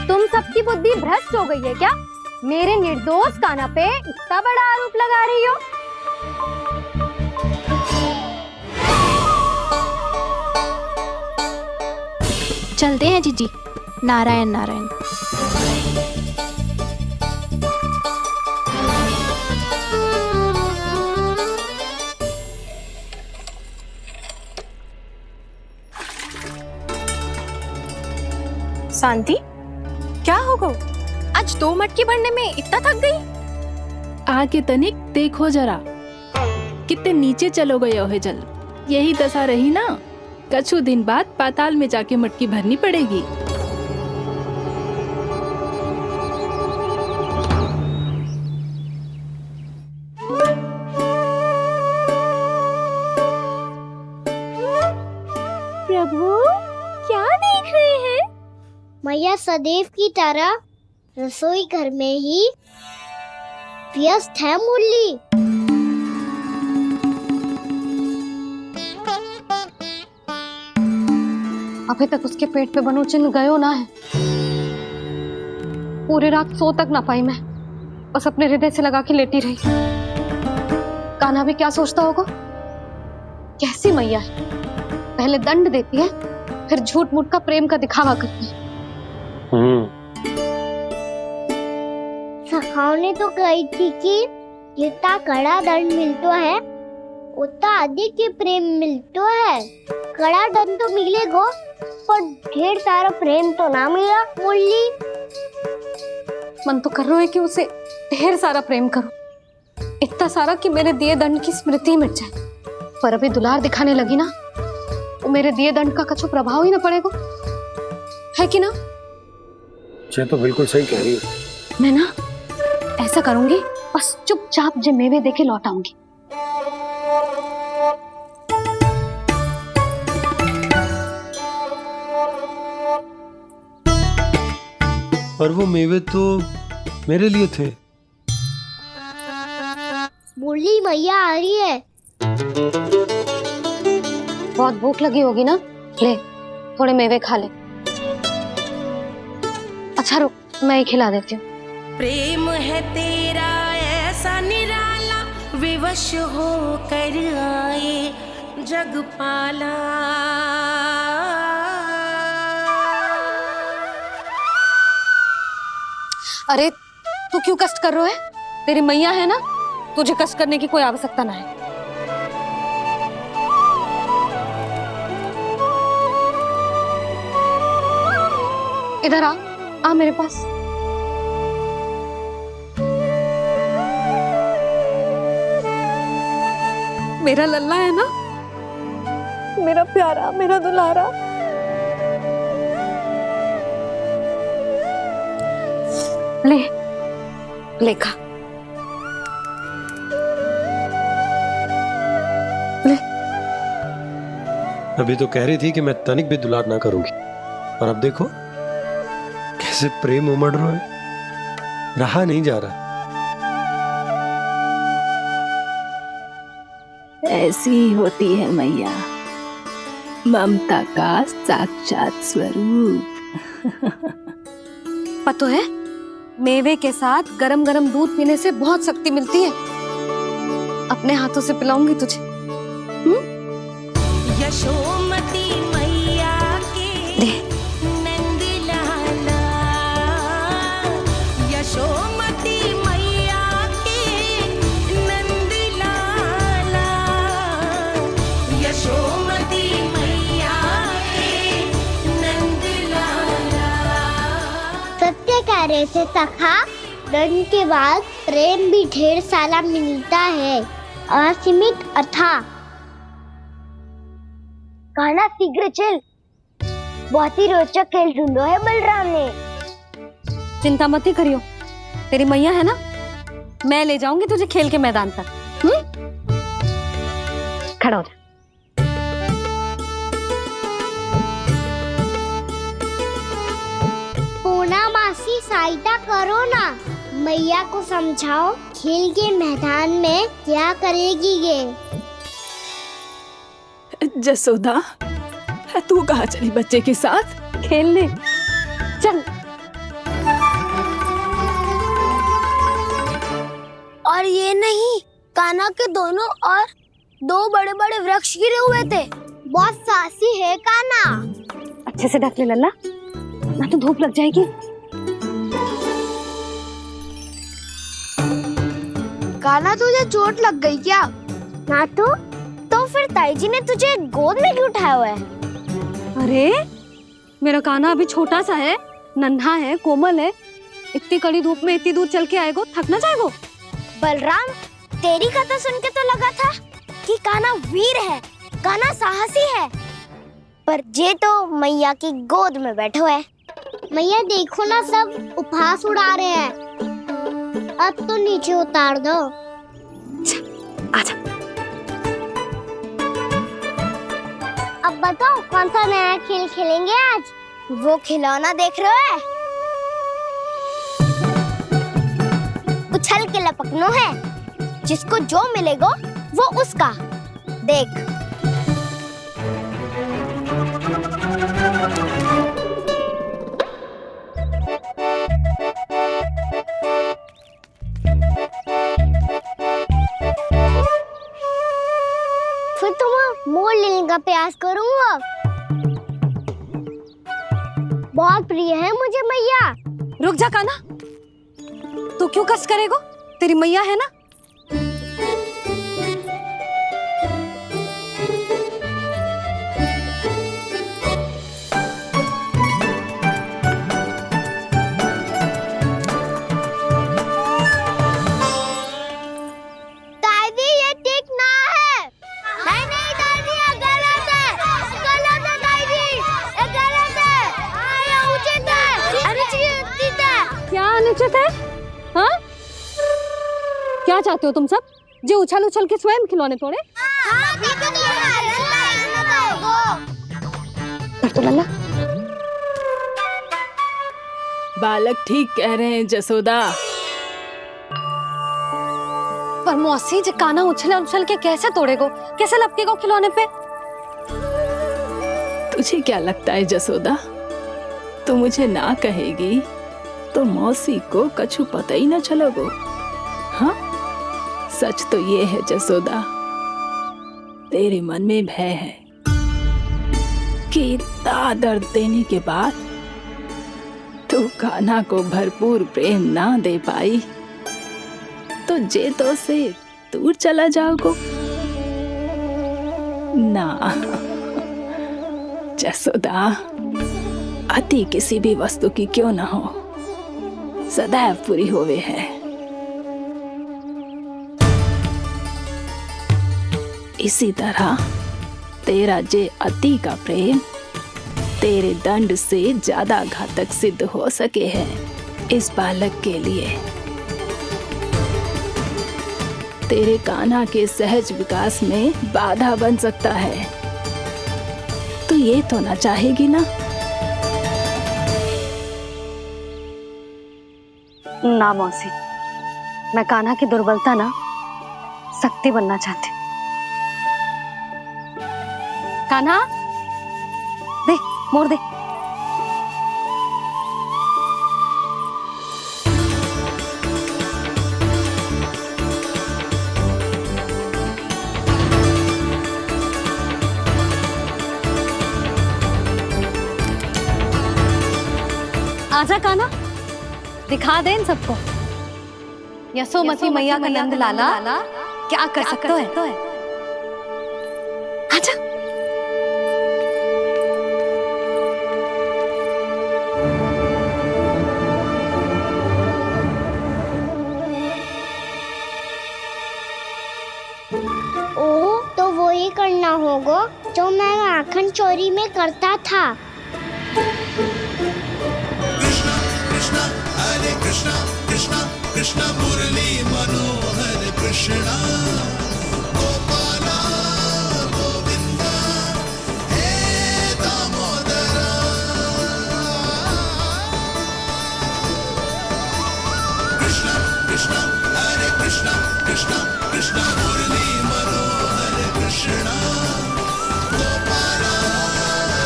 तुम सबकी बुद्धि भ्रष्ट हो गई है क्या? मेरे निर्दोष कान्हा पे इतना बड़ा आरोप लगा रही हो? चलते हैं जीजी। नारायण नारायण। शांति, क्या हो गो? आज 2 मटकी भरने में इतना थक गई? आगे तनिक देखो जरा, कितने नीचे चलो गए हो जल। यही दशा रही ना, कछु दिन बाद पाताल में जाके मटकी भरनी पड़ेगी। प्रभु क्या देख रहे हैं? मैया सदैव की तरह रसोई घर में ही व्यस्त है मुरली। अभी तक उसके पेट पे बनो चिन्ह गयो ना है। पूरी रात सो तक ना पाई मैं, बस अपने हृदय से लगा के लेटी रही। कान्हा भी क्या सोचता होगा? कैसी मैया है, पहले दंड देती है, फिर झूठ मूठ का प्रेम का दिखावा करती है। सखाओ ने तो कही थी कि जितना कड़ा दंड मिलता है उतना अधिक ही प्रेम मिलता है। कड़ा दंड तो मिलेगा पर ढेर सारा प्रेम तो ना मिला मुरली। मन तो कर रहा है कि उसे ढेर सारा प्रेम करो, इतना सारा कि मेरे दिए दंड की स्मृति मिट जाए। पर अभी दुलार दिखाने लगी ना, वो मेरे दिए दंड का कछु प्रभाव ही ना पड़ेगा, है कि ना? ये तो बिल्कुल सही कह रही हो। मैं ना ऐसा करूंगी, बस चुपचाप जे मेवे देखे लौट आऊंगी। और वो मेवे तो मेरे लिए थे। बोली मैया आ रही है। बहुत भूख लगी होगी ना, ले थोड़े मेवे खा ले। अच्छा रुक, मैं ही खिला देती हूँ। प्रेम है तेरा ऐसा निराला, विवश हो कर आए जग पाला। अरे तू क्यों कष्ट कर रहा है? तेरी मैया है ना, तुझे कष्ट करने की कोई आवश्यकता ना है। इधर आ मेरे पास। मेरा लल्ला है ना, मेरा प्यारा, मेरा दुलारा। ले ले खा, ले। अभी तो कह रही थी कि मैं तनिक भी दुलार ना करूंगी, और अब देखो कैसे प्रेम उमड़ रहा है, रहा नहीं जा रहा। ऐसी ही होती है मैया, ममता का साक्षात स्वरूप। पता है, मेवे के साथ गरम गरम दूध पीने से बहुत शक्ति मिलती है। अपने हाथों से पिलाऊंगी तुझे। यशोमती मैया के नंद लाला, यशोमती मैया के नंद लाला, यशोमती मैया के नंद लाला। सत्य कह रहे थे सखा, दंड के बाद प्रेम भी ढेर सारा मिलता है, असीमित अथाह। गाना शीघ्र चल, बहुत ही रोचक खेल ढूंढो है बलराम ने। चिंता मत ही करियो, तेरी मैया है ना, मैं ले जाऊंगी तुझे खेल के मैदान तक। खड़ा हो जा। पूना मासी सहायता करो ना, मैया को समझाओ खेल के मैदान में क्या करेगी ये। जसोदा, तू कहाँ चली बच्चे के साथ खेलने? चल। और ये नहीं, कान्हा के दोनों और दो बड़े बड़े वृक्ष गिरे हुए थे। बहुत साहसी है कान्हा। अच्छे से ढक ले लल्ला, ना तो धूप लग जाएगी। कान्हा तुझे चोट लग गई क्या? ना तो फिर ताई जी ने तुझे गोद में क्यों उठाया हुआ है? अरे मेरा कान्हा अभी छोटा सा है, नन्हा है, कोमल है। इतनी कड़ी धूप में इतनी दूर चल के आएगो, थक ना जाएगो। बलराम, तेरी कथा सुन के तो लगा था कि कान्हा वीर है, कान्हा साहसी है, पर ये तो मैया की गोद में बैठो है। मैया देखो ना, सब उपहास उड़ा रहे हैं। अब तो नीचे उतार दो। आजा। अब बताओ कौन सा नया खेल खेलेंगे आज? वो खिलौना देख रहे हो? उछल के लपकनो है, जिसको जो मिलेगा वो उसका। देख। फिर तुम मोड़ लेने का प्रयास करूंगा। बहुत प्रिय है मुझे मैया। रुक जा कान्हा, तू क्यों कष्ट करेगो? तेरी मैया है ना। दादी ये ठीक ना है। नहीं नहीं दादी, ये गलत है, गलत है दादी, ये गलत है। ये उचित है, अनुचित है। क्या अनुचित है? हाँ? क्या चाहते हो तुम सब? जो उछल उछल के स्वयं खिलौने तोड़े? तो लल्ला, बालक ठीक कह रहे हैं जसोदा। पर मौसी जी काना उछल उछल के कैसे तोड़ेगो, कैसे लपकेगो खिलौने पे? तुझे क्या लगता है जसोदा, तू मुझे ना कहेगी तो मौसी को कछु पता ही न चलोगो। हाँ, सच तो ये है जसोदा, तेरे मन में भय है कि इतना दर्द देने के बाद तू कान्हा को भरपूर प्रेम ना दे पाई तो जेतो से दूर चला जाओगो ना। जसोदा, अति किसी भी वस्तु की क्यों ना हो, सदैव पूरी होवे है। इसी तरह तेरा जे अति का प्रेम तेरे दंड से ज्यादा घातक सिद्ध हो सके है इस बालक के लिए। तेरे कान्हा के सहज विकास में बाधा बन सकता है। तो ये तो ना चाहेगी ना? ना मौसी, मैं कान्हा की दुर्बलता ना शक्ति बनना चाहती। कान्हा, दे मोड़ दे। आजा कान्हा, दिखा दे इन सबको यशोमती मैया का नंद लाला क्या कर सकता है। आजा। ओ, तो वो ही करना होगा जो मैं माखन चोरी में करता था। हरे कृष्णा कृष्णा कृष्णा मुरली मनोहर कृष्णा गोपाला गोविंदा हे दामोदरा। कृष्णा कृष्णा हरे कृष्णा कृष्णा कृष्णा मुरली मनोहर कृष्णा गोपाला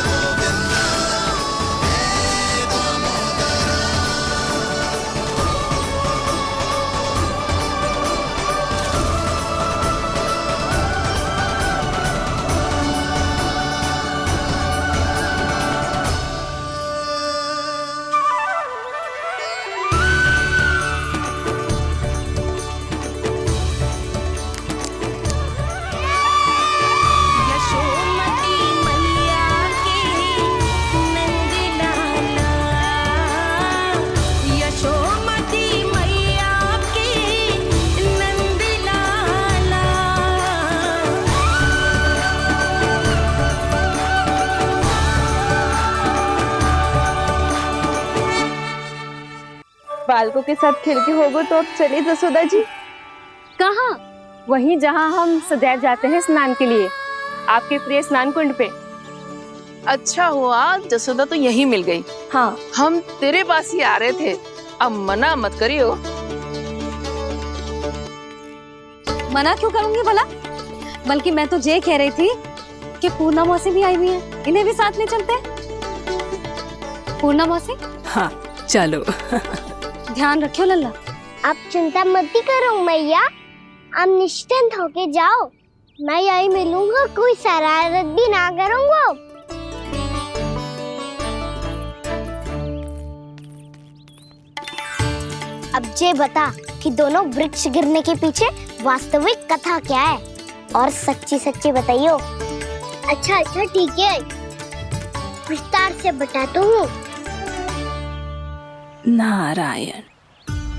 गोविंदा हे दामोदरा। यशोमती मैया के नंद लाला, यशोमती मैया के नंद लाला। बालकों के साथ खेल के होगो तो अब चलिए जसोदा जी। कहाँ? वहीं जहाँ हम सदैव जाते हैं स्नान के लिए, आपके प्रिय स्नान कुंड पे। अच्छा हुआ जसोदा तो यहीं मिल गई। हाँ, हम तेरे पास ही आ रहे थे, अब मना मत करियो। मना क्यों करूंगी भला? बल्कि मैं तो ये कह रही थी कि पूर्णा मौसी भी आई हुई है, इन्हें भी साथ ले चलते हैं। पूर्णा मौसी, हाँ चलो। ध्यान रखियो लल्ला। आप चिंता मत करो मैया, आप निश्चिंत होके जाओ, मैं यही मिलूंगा, कोई शरारत भी ना करूंगा। अब ये बता कि दोनों वृक्ष गिरने के पीछे वास्तविक कथा क्या है, और सच्ची सच्ची बताइयो। अच्छा अच्छा ठीक है, विस्तार से बताता हूँ। नारायण,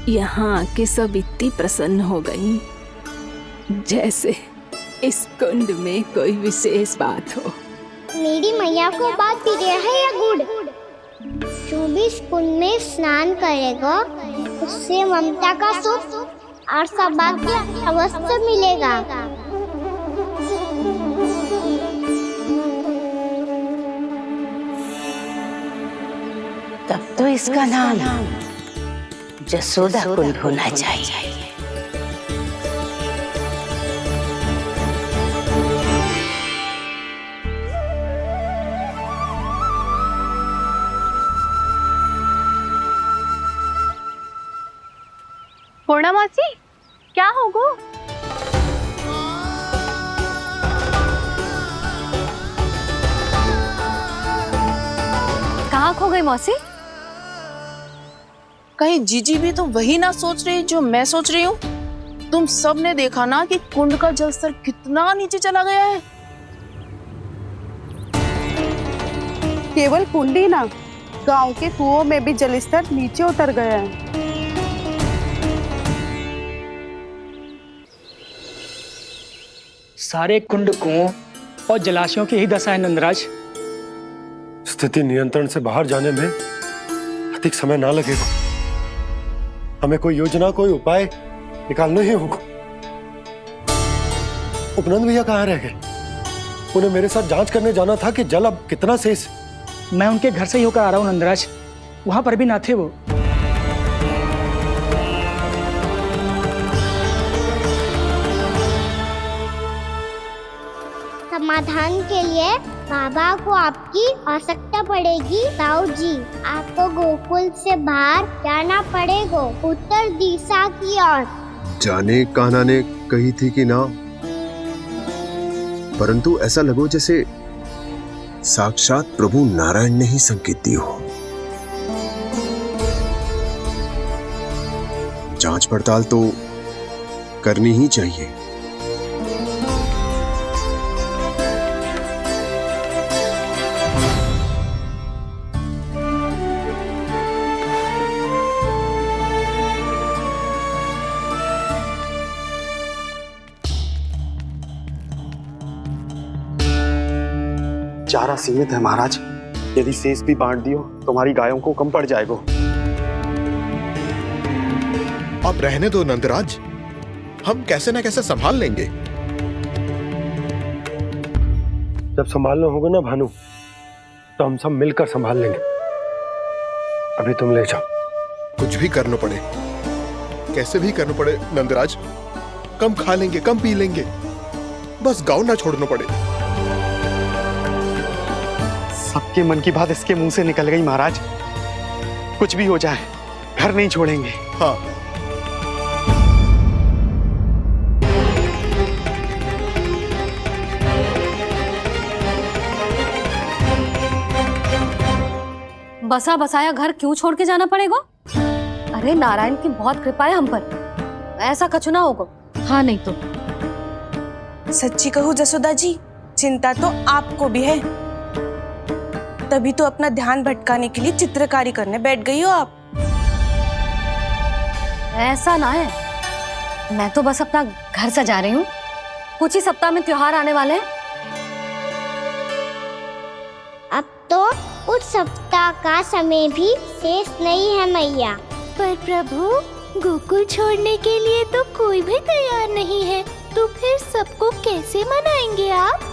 यहाँ के सब इतनी प्रसन्न हो गई जैसे इस कुंड में कोई विशेष बात हो। मेरी मैया को बात प्रिय है या गुड़? जो भी इस कुंड में स्नान करेगा उससे ममता का सुख और सौभाग्य अवश्य मिलेगा। The तो इसका नाम जसोदा कुंड होना चाहिए। पूर्णा मासी, क्या होगो? कहाँ खो गई मौसी? कहीं जीजी भी तो वही ना सोच रही जो मैं सोच रही हूँ? तुम सब ने देखा ना कि कुंड का जलस्तर कितना नीचे चला गया है। केवल कुंड ही ना, गांव के कुओं में भी जलस्तर नीचे उतर गया है। सारे कुंड कुओं और जलाशयों की ही दशा है नंदराज। स्थिति नियंत्रण से बाहर जाने में अधिक समय ना लगेगा। हमें कोई योजना, कोई उपाय निकालना ही होगा। उपनंद भैया कहाँ रह गए? उन्हें मेरे साथ जांच करने जाना था कि जल अब कितना शेष। मैं उनके घर से ही होकर आ रहा हूँ नंदराज, वहां पर भी ना थे वो। समाधान के लिए बाबा को आपकी आवश्यकता पड़ेगी। ताऊ जी, आपको गोकुल से बाहर जाना पड़ेगा, उत्तर दिशा की ओर। जाने कान्हा ने कही थी कि ना, परंतु ऐसा लगो जैसे साक्षात प्रभु नारायण ने ही संकेत दी हो। जांच पड़ताल तो करनी ही चाहिए। चारा सीमित है महाराज, यदि शेष भी बांट दियो तो हमारी गायों को कम पड़ जाएगा। अब रहने दो नंदराज, हम कैसे न कैसे संभाल लेंगे। जब संभालना होगा ना भानु, तो हम सब मिलकर संभाल लेंगे। अभी तुम ले जाओ। कुछ भी करना पड़े, कैसे भी करना पड़े नंदराज, कम खा लेंगे, कम पी लेंगे, बस गांव ना छोड़ना पड़े। सबके मन की बात इसके मुंह से निकल गई महाराज। कुछ भी हो जाए घर नहीं छोड़ेंगे। हाँ, बसा बसाया घर क्यों छोड़ के जाना पड़ेगा? अरे नारायण की बहुत कृपा है हम पर, ऐसा कछु ना होगा। हाँ नहीं तो सच्ची कहूँ जसोदा जी, चिंता तो आपको भी है, तभी तो अपना ध्यान भटकाने के लिए चित्रकारी करने बैठ गई हो आप। ऐसा ना है, मैं तो बस अपना घर सजा रही हूँ। कुछ ही सप्ताह में त्योहार आने वाले हैं। अब तो उस सप्ताह का समय भी शेष नहीं है मैया। पर प्रभु, गोकुल छोड़ने के लिए तो कोई भी तैयार नहीं है, तो फिर सबको कैसे मनाएंगे आप?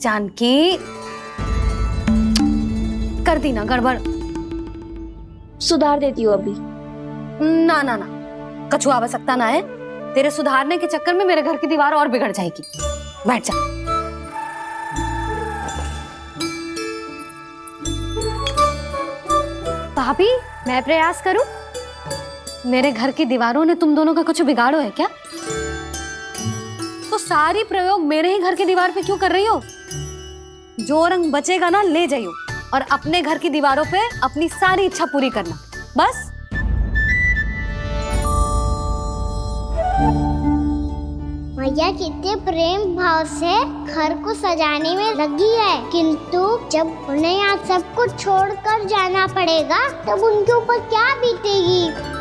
जानकी, कर दी ना गड़बड़। सुधार देती हूँ अभी। ना ना ना, कछु आवश्यकता ना है। तेरे सुधारने के चक्कर में मेरे घर की दीवार और बिगड़ जाएगी। बैठ जा। भाभी, मैं प्रयास करूं? मेरे घर की दीवारों ने तुम दोनों का कुछ बिगाड़ो है क्या? तो सारी प्रयोग मेरे ही घर की दीवार पे क्यों कर रही हो? जो रंग बचेगा ना ले जाइयो, और अपने घर की दीवारों पे अपनी सारी इच्छा पूरी करना, बस। मैया कितने प्रेम भाव से घर को सजाने में लगी है, किंतु जब उन्हें यहाँ सब कुछ छोड़कर जाना पड़ेगा तब उनके ऊपर क्या बीतेगी।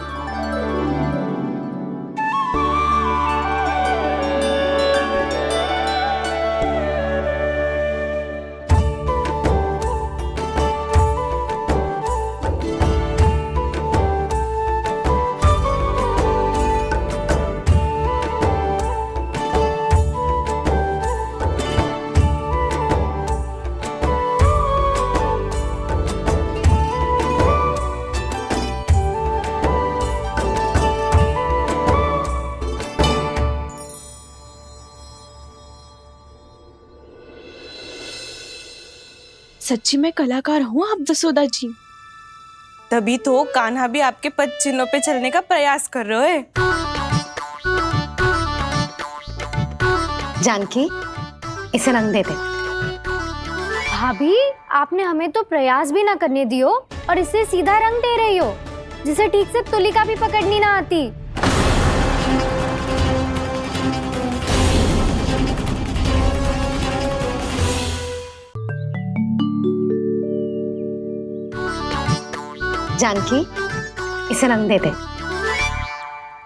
सच्ची में कलाकार हूँ आप जसोदा जी। तभी तो कान्हा भी आपके पद चिन्हों पे चलने का प्रयास कर रहे है। जानकी, इसे रंग दे दे। भाभी, आपने हमें तो प्रयास भी ना करने दियो और इसे सीधा रंग दे रही हो, जिसे ठीक से तुलिका भी पकड़नी ना आती। जानकी, इसे रंग दे दे।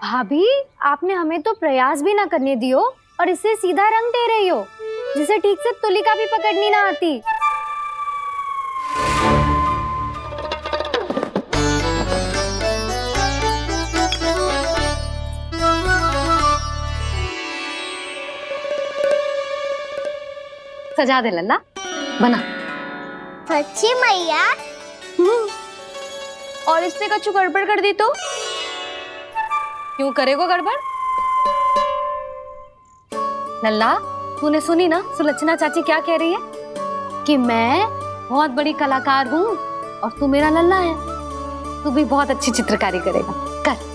भाभी, आपने हमें तो प्रयास भी ना करने दियो और इसे सीधा रंग दे रही हो, जिसे ठीक से तुलिका भी पकड़नी ना आती। सजा दे लल्ला, बना। सच्ची मैया? और इसने कछु गड़बड़ कर दी तो? क्यों करेगो गड़बड़? लल्ला, तूने सुनी ना सुलक्षणा चाची क्या कह रही है? कि मैं बहुत बड़ी कलाकार हूँ और तू मेरा लल्ला है। तू भी बहुत अच्छी चित्रकारी करेगा, कर।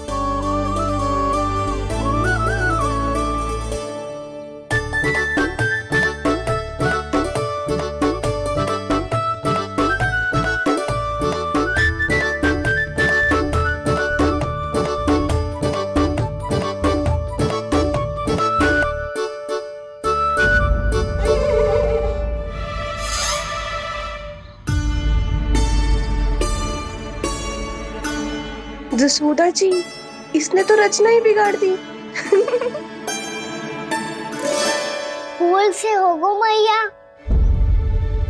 जसोदा जी, इसने तो रचना ही बिगाड़ दी। फूल से होगो मैया।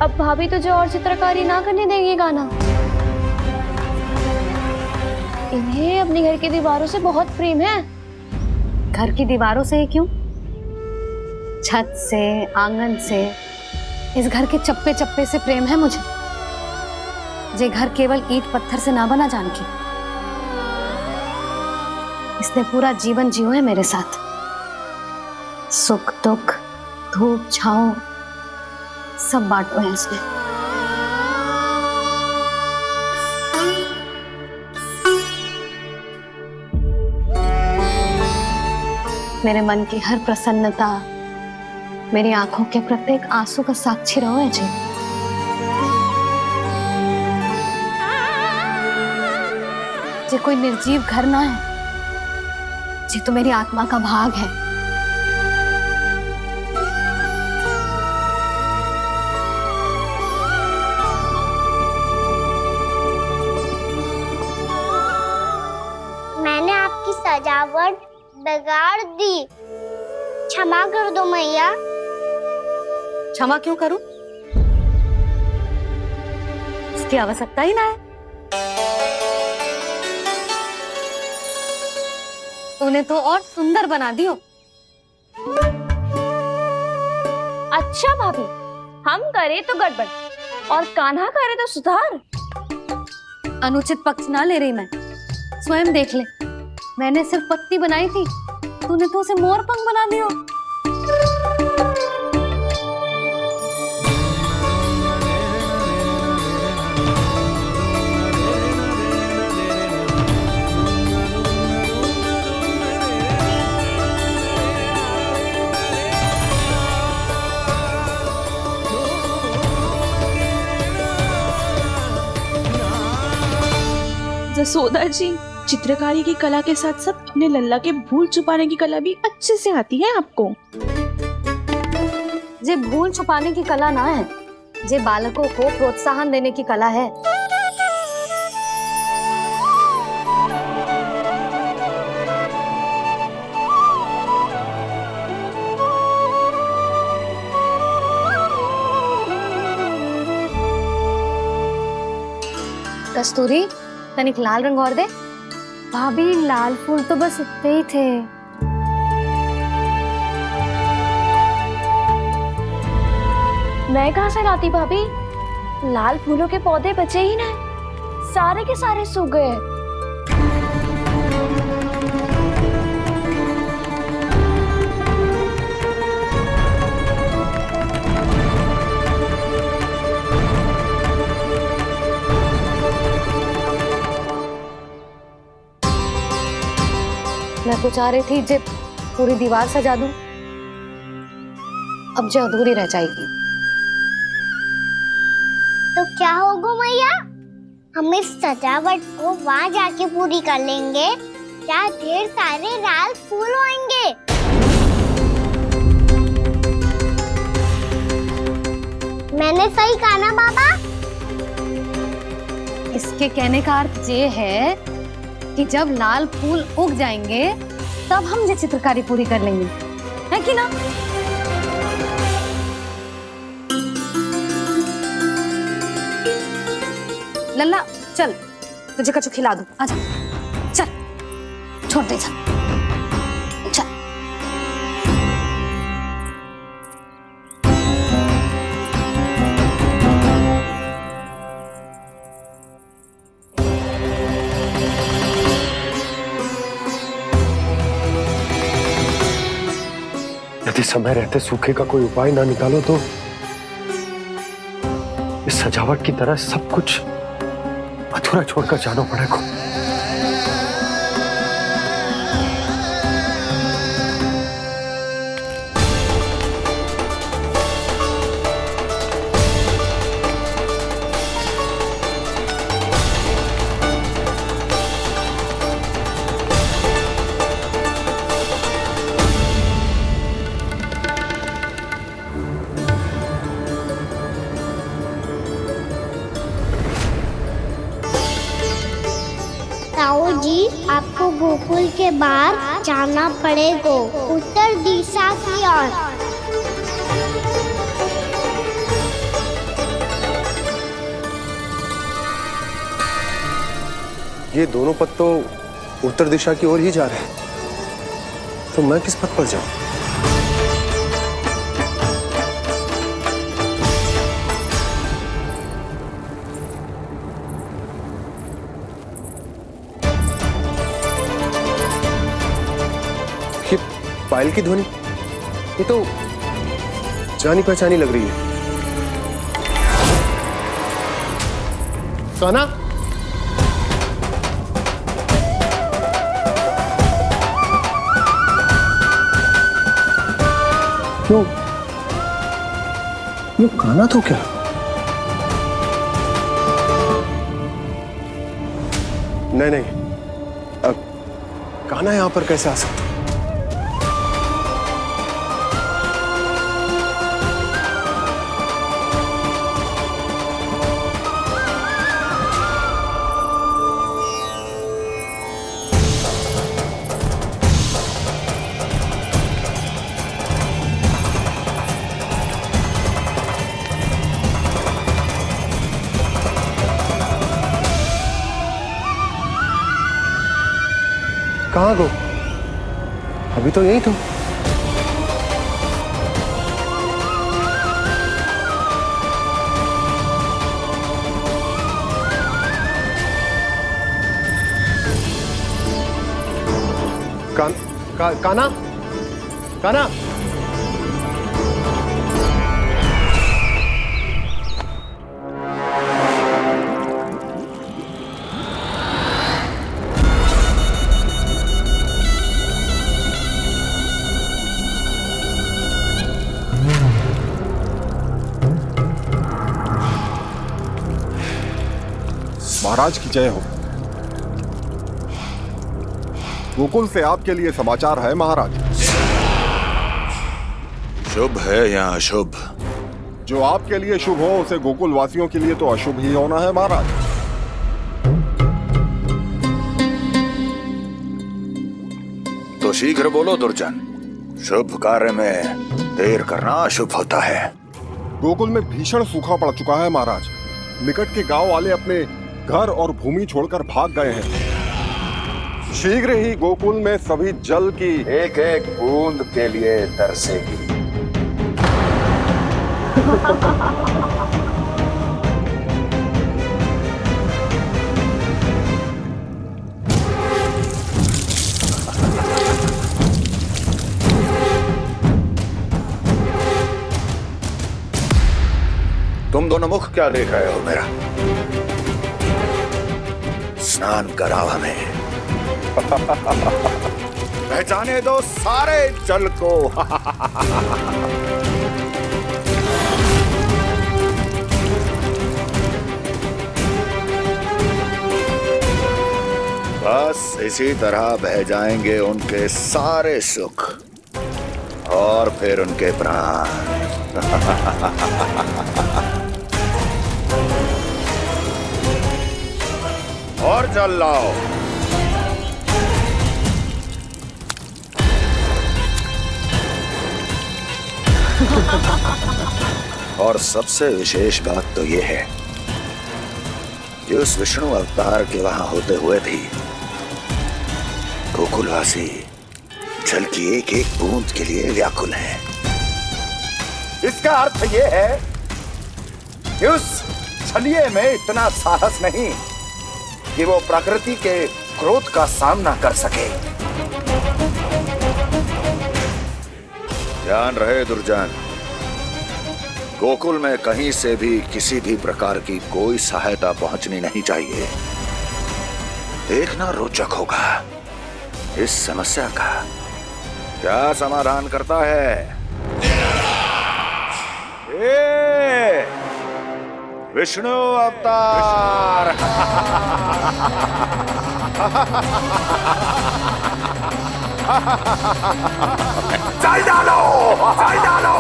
अब भाभी तुझे और चित्रकारी ना करने देंगी गाना। इन्हें अपने घर की दीवारों से बहुत प्रेम है। घर की दीवारों से क्यों? छत से, आंगन से, इस घर के चप्पे चप्पे से प्रेम है मुझे। ये घर केवल ईंट पत्थर से ना बना जानकी। इसने पूरा जीवन जियो है मेरे साथ। सुख दुख, धूप छांव सब बांटो है इसने। मेरे मन की हर प्रसन्नता, मेरी आंखों के प्रत्येक आंसू का साक्षी रहो है जी। ये कोई निर्जीव घर ना है, ये तो मेरी आत्मा का भाग है। मैंने आपकी सजावट बिगाड़ दी, क्षमा कर दो मैया। क्षमा क्यों करूं? इसकी आवश्यकता ही ना है। तूने तो और सुंदर बना दियो। अच्छा भाभी, हम करे तो गड़बड़ और कान्हा करे तो सुधार। अनुचित पक्ष ना ले रही मैं, स्वयं देख ले। मैंने सिर्फ पत्ती बनाई थी, तूने तो उसे मोर पंख बना दियो। जसोदा जी, चित्रकारी की कला के साथ साथ अपने लल्ला के भूल छुपाने की कला भी अच्छे से आती है आपको। ये भूल छुपाने की कला ना है, ये बालकों को प्रोत्साहन देने की कला है। कस्तूरी, तनिक लाल रंग और दे। भाभी, लाल फूल तो बस इतने ही थे। मैं कहाँ से लाती भाभी? लाल फूलों के पौधे बचे ही ना, सारे के सारे सूख गए। मैं तो चाह रही थी जे पूरी दीवार सजा दूं, अब जो अधूरी रह जाएगी। तो क्या होगा मैया, हम इस सजावट को वहाँ जाके पूरी कर लेंगे, जहाँ ढेर सारे लाल फूल होंगे। मैंने सही कहा ना बाबा? इसके कहने का अर्थ ये है कि जब लाल फूल उग जाएंगे तब हम ये चित्रकारी पूरी कर लेंगे, है कि ना? लल्ला चल, तुझे कछु खिला दूं, आजा, चल, छोड़ दे, चल, चल। यदि समय रहते सूखे का कोई उपाय ना निकालो तो इस सजावट की तरह सब कुछ अधूरा छोड़कर जाना पड़ेगा। ताऊ जी, आपको गोकुल के बाहर जाना पड़ेगा, उत्तर दिशा की ओर। ये दोनों पथ तो उत्तर दिशा की ओर ही जा रहे हैं, तो मैं किस पथ पर जाऊं? ये पायल की ध्वनि, ये तो जानी पहचानी लग रही है। कान्हा, क्यों? ये कान्हा तो क्या? नहीं नहीं, अब कान्हा यहां पर कैसे आ सकता? कहाँ गो? अभी तो यही तो। कान्हा, कान्हा, महाराज की जय हो। गोकुल से आपके लिए समाचार है महाराज। शुभ है या अशुभ? जो आपके लिए शुभ हो उसे गोकुल वासियों के लिए तो अशुभ ही होना है महाराज। तो शीघ्र बोलो दुर्जन, शुभ कार्य में देर करना अशुभ होता है। गोकुल में भीषण सूखा पड़ चुका है महाराज। निकट के गांव वाले अपने घर और भूमि छोड़कर भाग गए हैं। शीघ्र ही गोकुल में सभी जल की एक एक बूंद के लिए तरसेगी। तुम दोनों मुख क्या देख रहे हो मेरा? स्नान कराओ हमें। बह जाने दो सारे जल को। बस इसी तरह बह जाएंगे उनके सारे सुख और फिर उनके प्राण। और जल लाओ। और सबसे विशेष बात तो यह है कि उस विष्णु अवतार के वहां होते हुए भी गोकुलवासी जल की एक एक बूंद के लिए व्याकुल है। इसका अर्थ यह है कि उस छलिए में इतना साहस नहीं कि वो प्रकृति के क्रोध का सामना कर सके। ध्यान रहे दुर्जन, गोकुल में कहीं से भी किसी भी प्रकार की कोई सहायता पहुंचनी नहीं चाहिए। देखना रोचक होगा इस समस्या का क्या समाधान करता है। ए, विष्णु अवतार। चल डालो, चल डालो।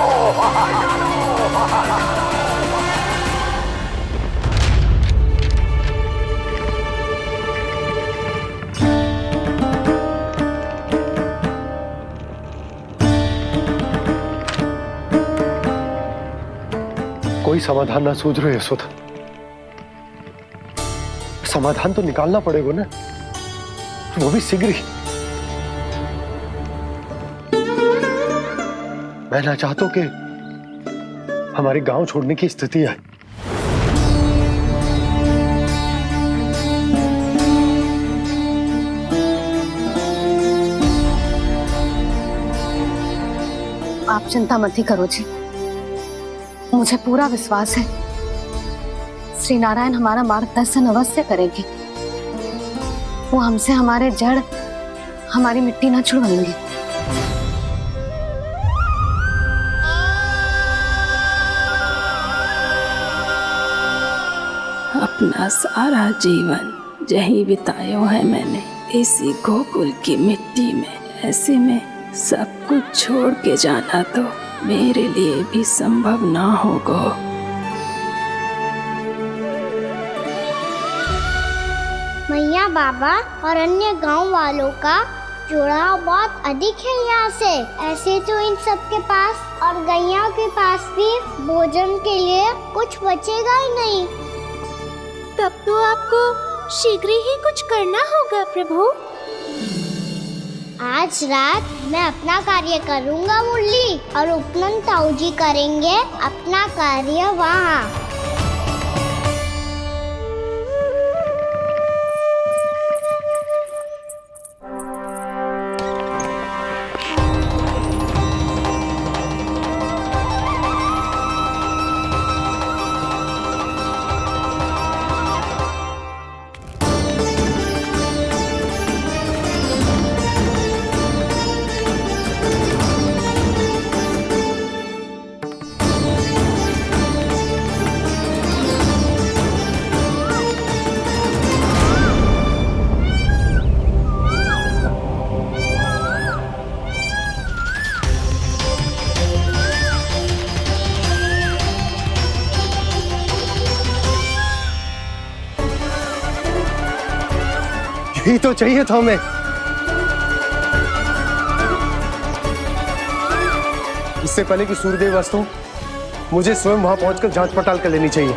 कोई समाधान ना सूझ रहे यशोदा। समाधान तो निकालना पड़ेगा ना, वो भी शीघ्र ही। मैं ना चाहता हूं कि हमारे गांव छोड़ने की स्थिति आए। आप चिंता मत ही करो जी, मुझे पूरा विश्वास है श्री नारायण हमारा मार्गदर्शन अवश्य करेंगे। वो हमसे हमारे जड़, हमारी मिट्टी ना छुड़वाएंगे। अपना सारा जीवन यही बिताया है मैंने, इसी गोकुल की मिट्टी में। ऐसे में सब कुछ छोड़ के जाना तो मेरे लिए भी संभव ना होगा। मैया, बाबा और अन्य गांव वालों का जुड़ाव बहुत अधिक है यहाँ से। ऐसे तो इन सब के पास और गैया के पास भी भोजन के लिए कुछ बचेगा ही नहीं। तब तो आपको शीघ्र ही कुछ करना होगा प्रभु। आज रात मैं अपना कार्य करूँगा मुरली, और उपनंद ताऊ जी करेंगे अपना कार्य वहाँ। यही तो चाहिए था हमें। इससे पहले कि सूर्यदेव अस्त हो, मुझे स्वयं वहां पहुंचकर जांच पड़ताल कर लेनी चाहिए।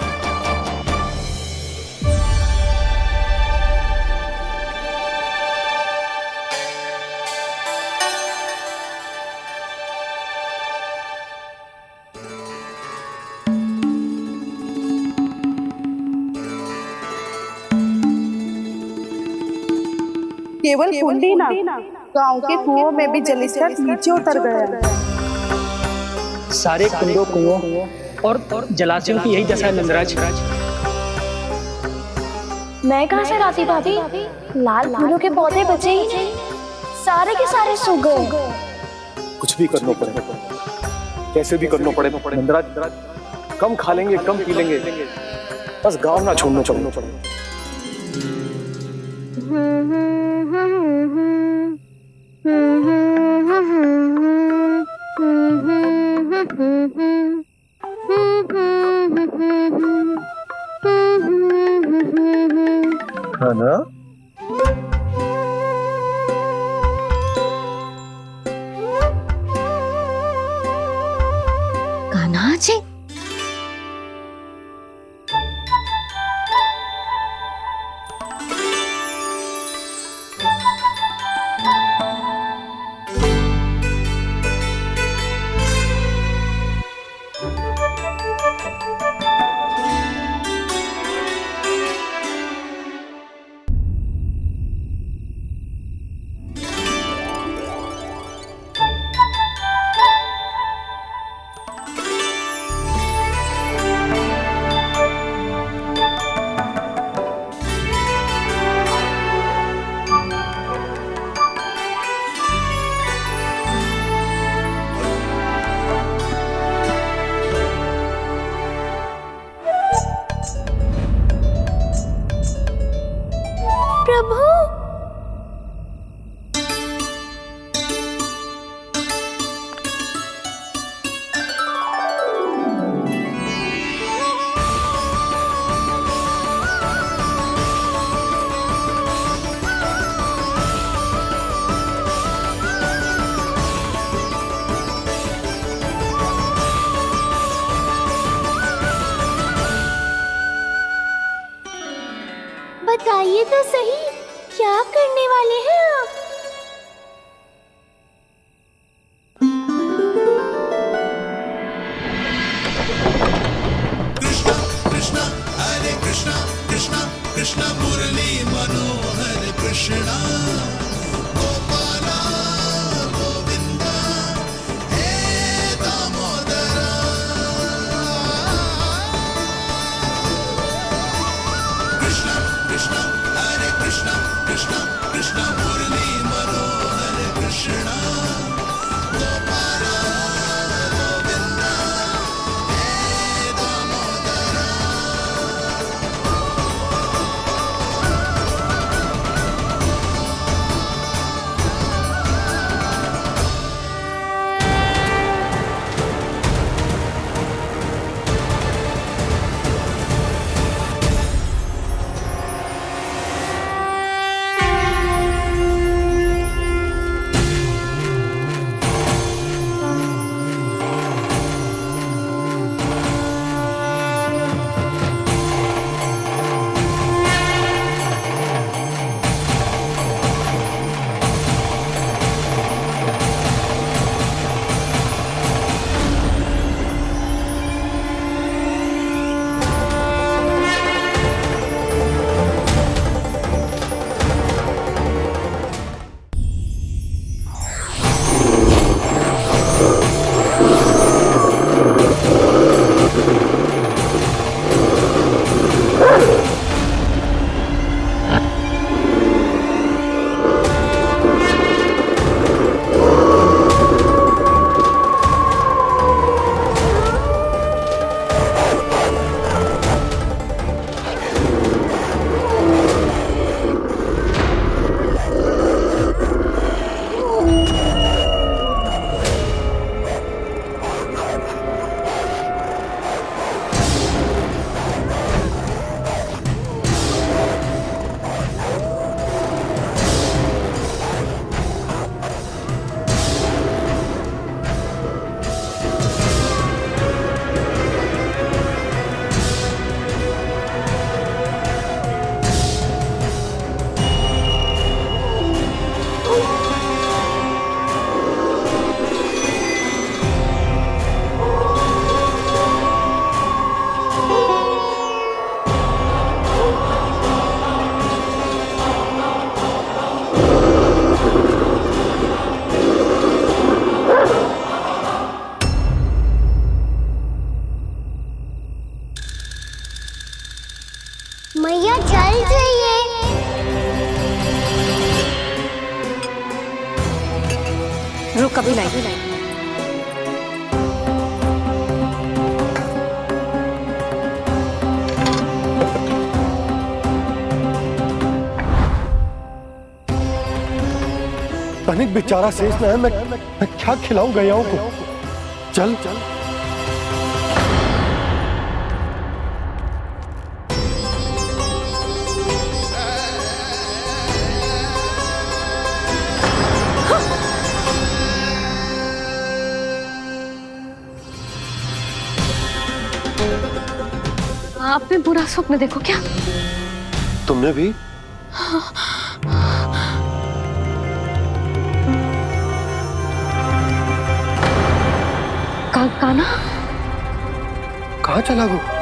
केवल कुंडी ना, गांव के कुओं में भी जलस्तर नीचे उतर गया। सारे कुंडों, कुओं और जलाशयों की यही दशा है नंदराज। मैं कहाँ से लाती भाभी? लाल फूलों के पौधे बचे ही नहीं, सारे के सारे सो गए। कुछ भी करना पड़ेगा, कैसे भी करना पड़ेगा। नंदराज, कम खा लेंगे, कम पी लेंगे, बस गाँव ना छोड़ना पड़ेगा। है ना? कान्हा जी, प्रभु, बताइए तो सही, क्या करने वाले हैं आप? कृष्णा हरे कृष्णा कृष्णा कृष्णा मुरली मनोहर कृष्णा गोपाला गोविंदा हे दामोदरा। कृष्णा कृष्णा हरे कृष्णा कृष्णा कृष्णा मुरली मनोहर कृष्णा गोपाला गोविंदा हे दामोदरा। मैया जल जाइए। कभी लाई। तनिक बेचारा शेष न है, मैं क्या खिलाऊं गयाओं को। चल चल आपने बुरा स्वप्न देखो क्या? तुमने भी? काना? कहाँ चला गो?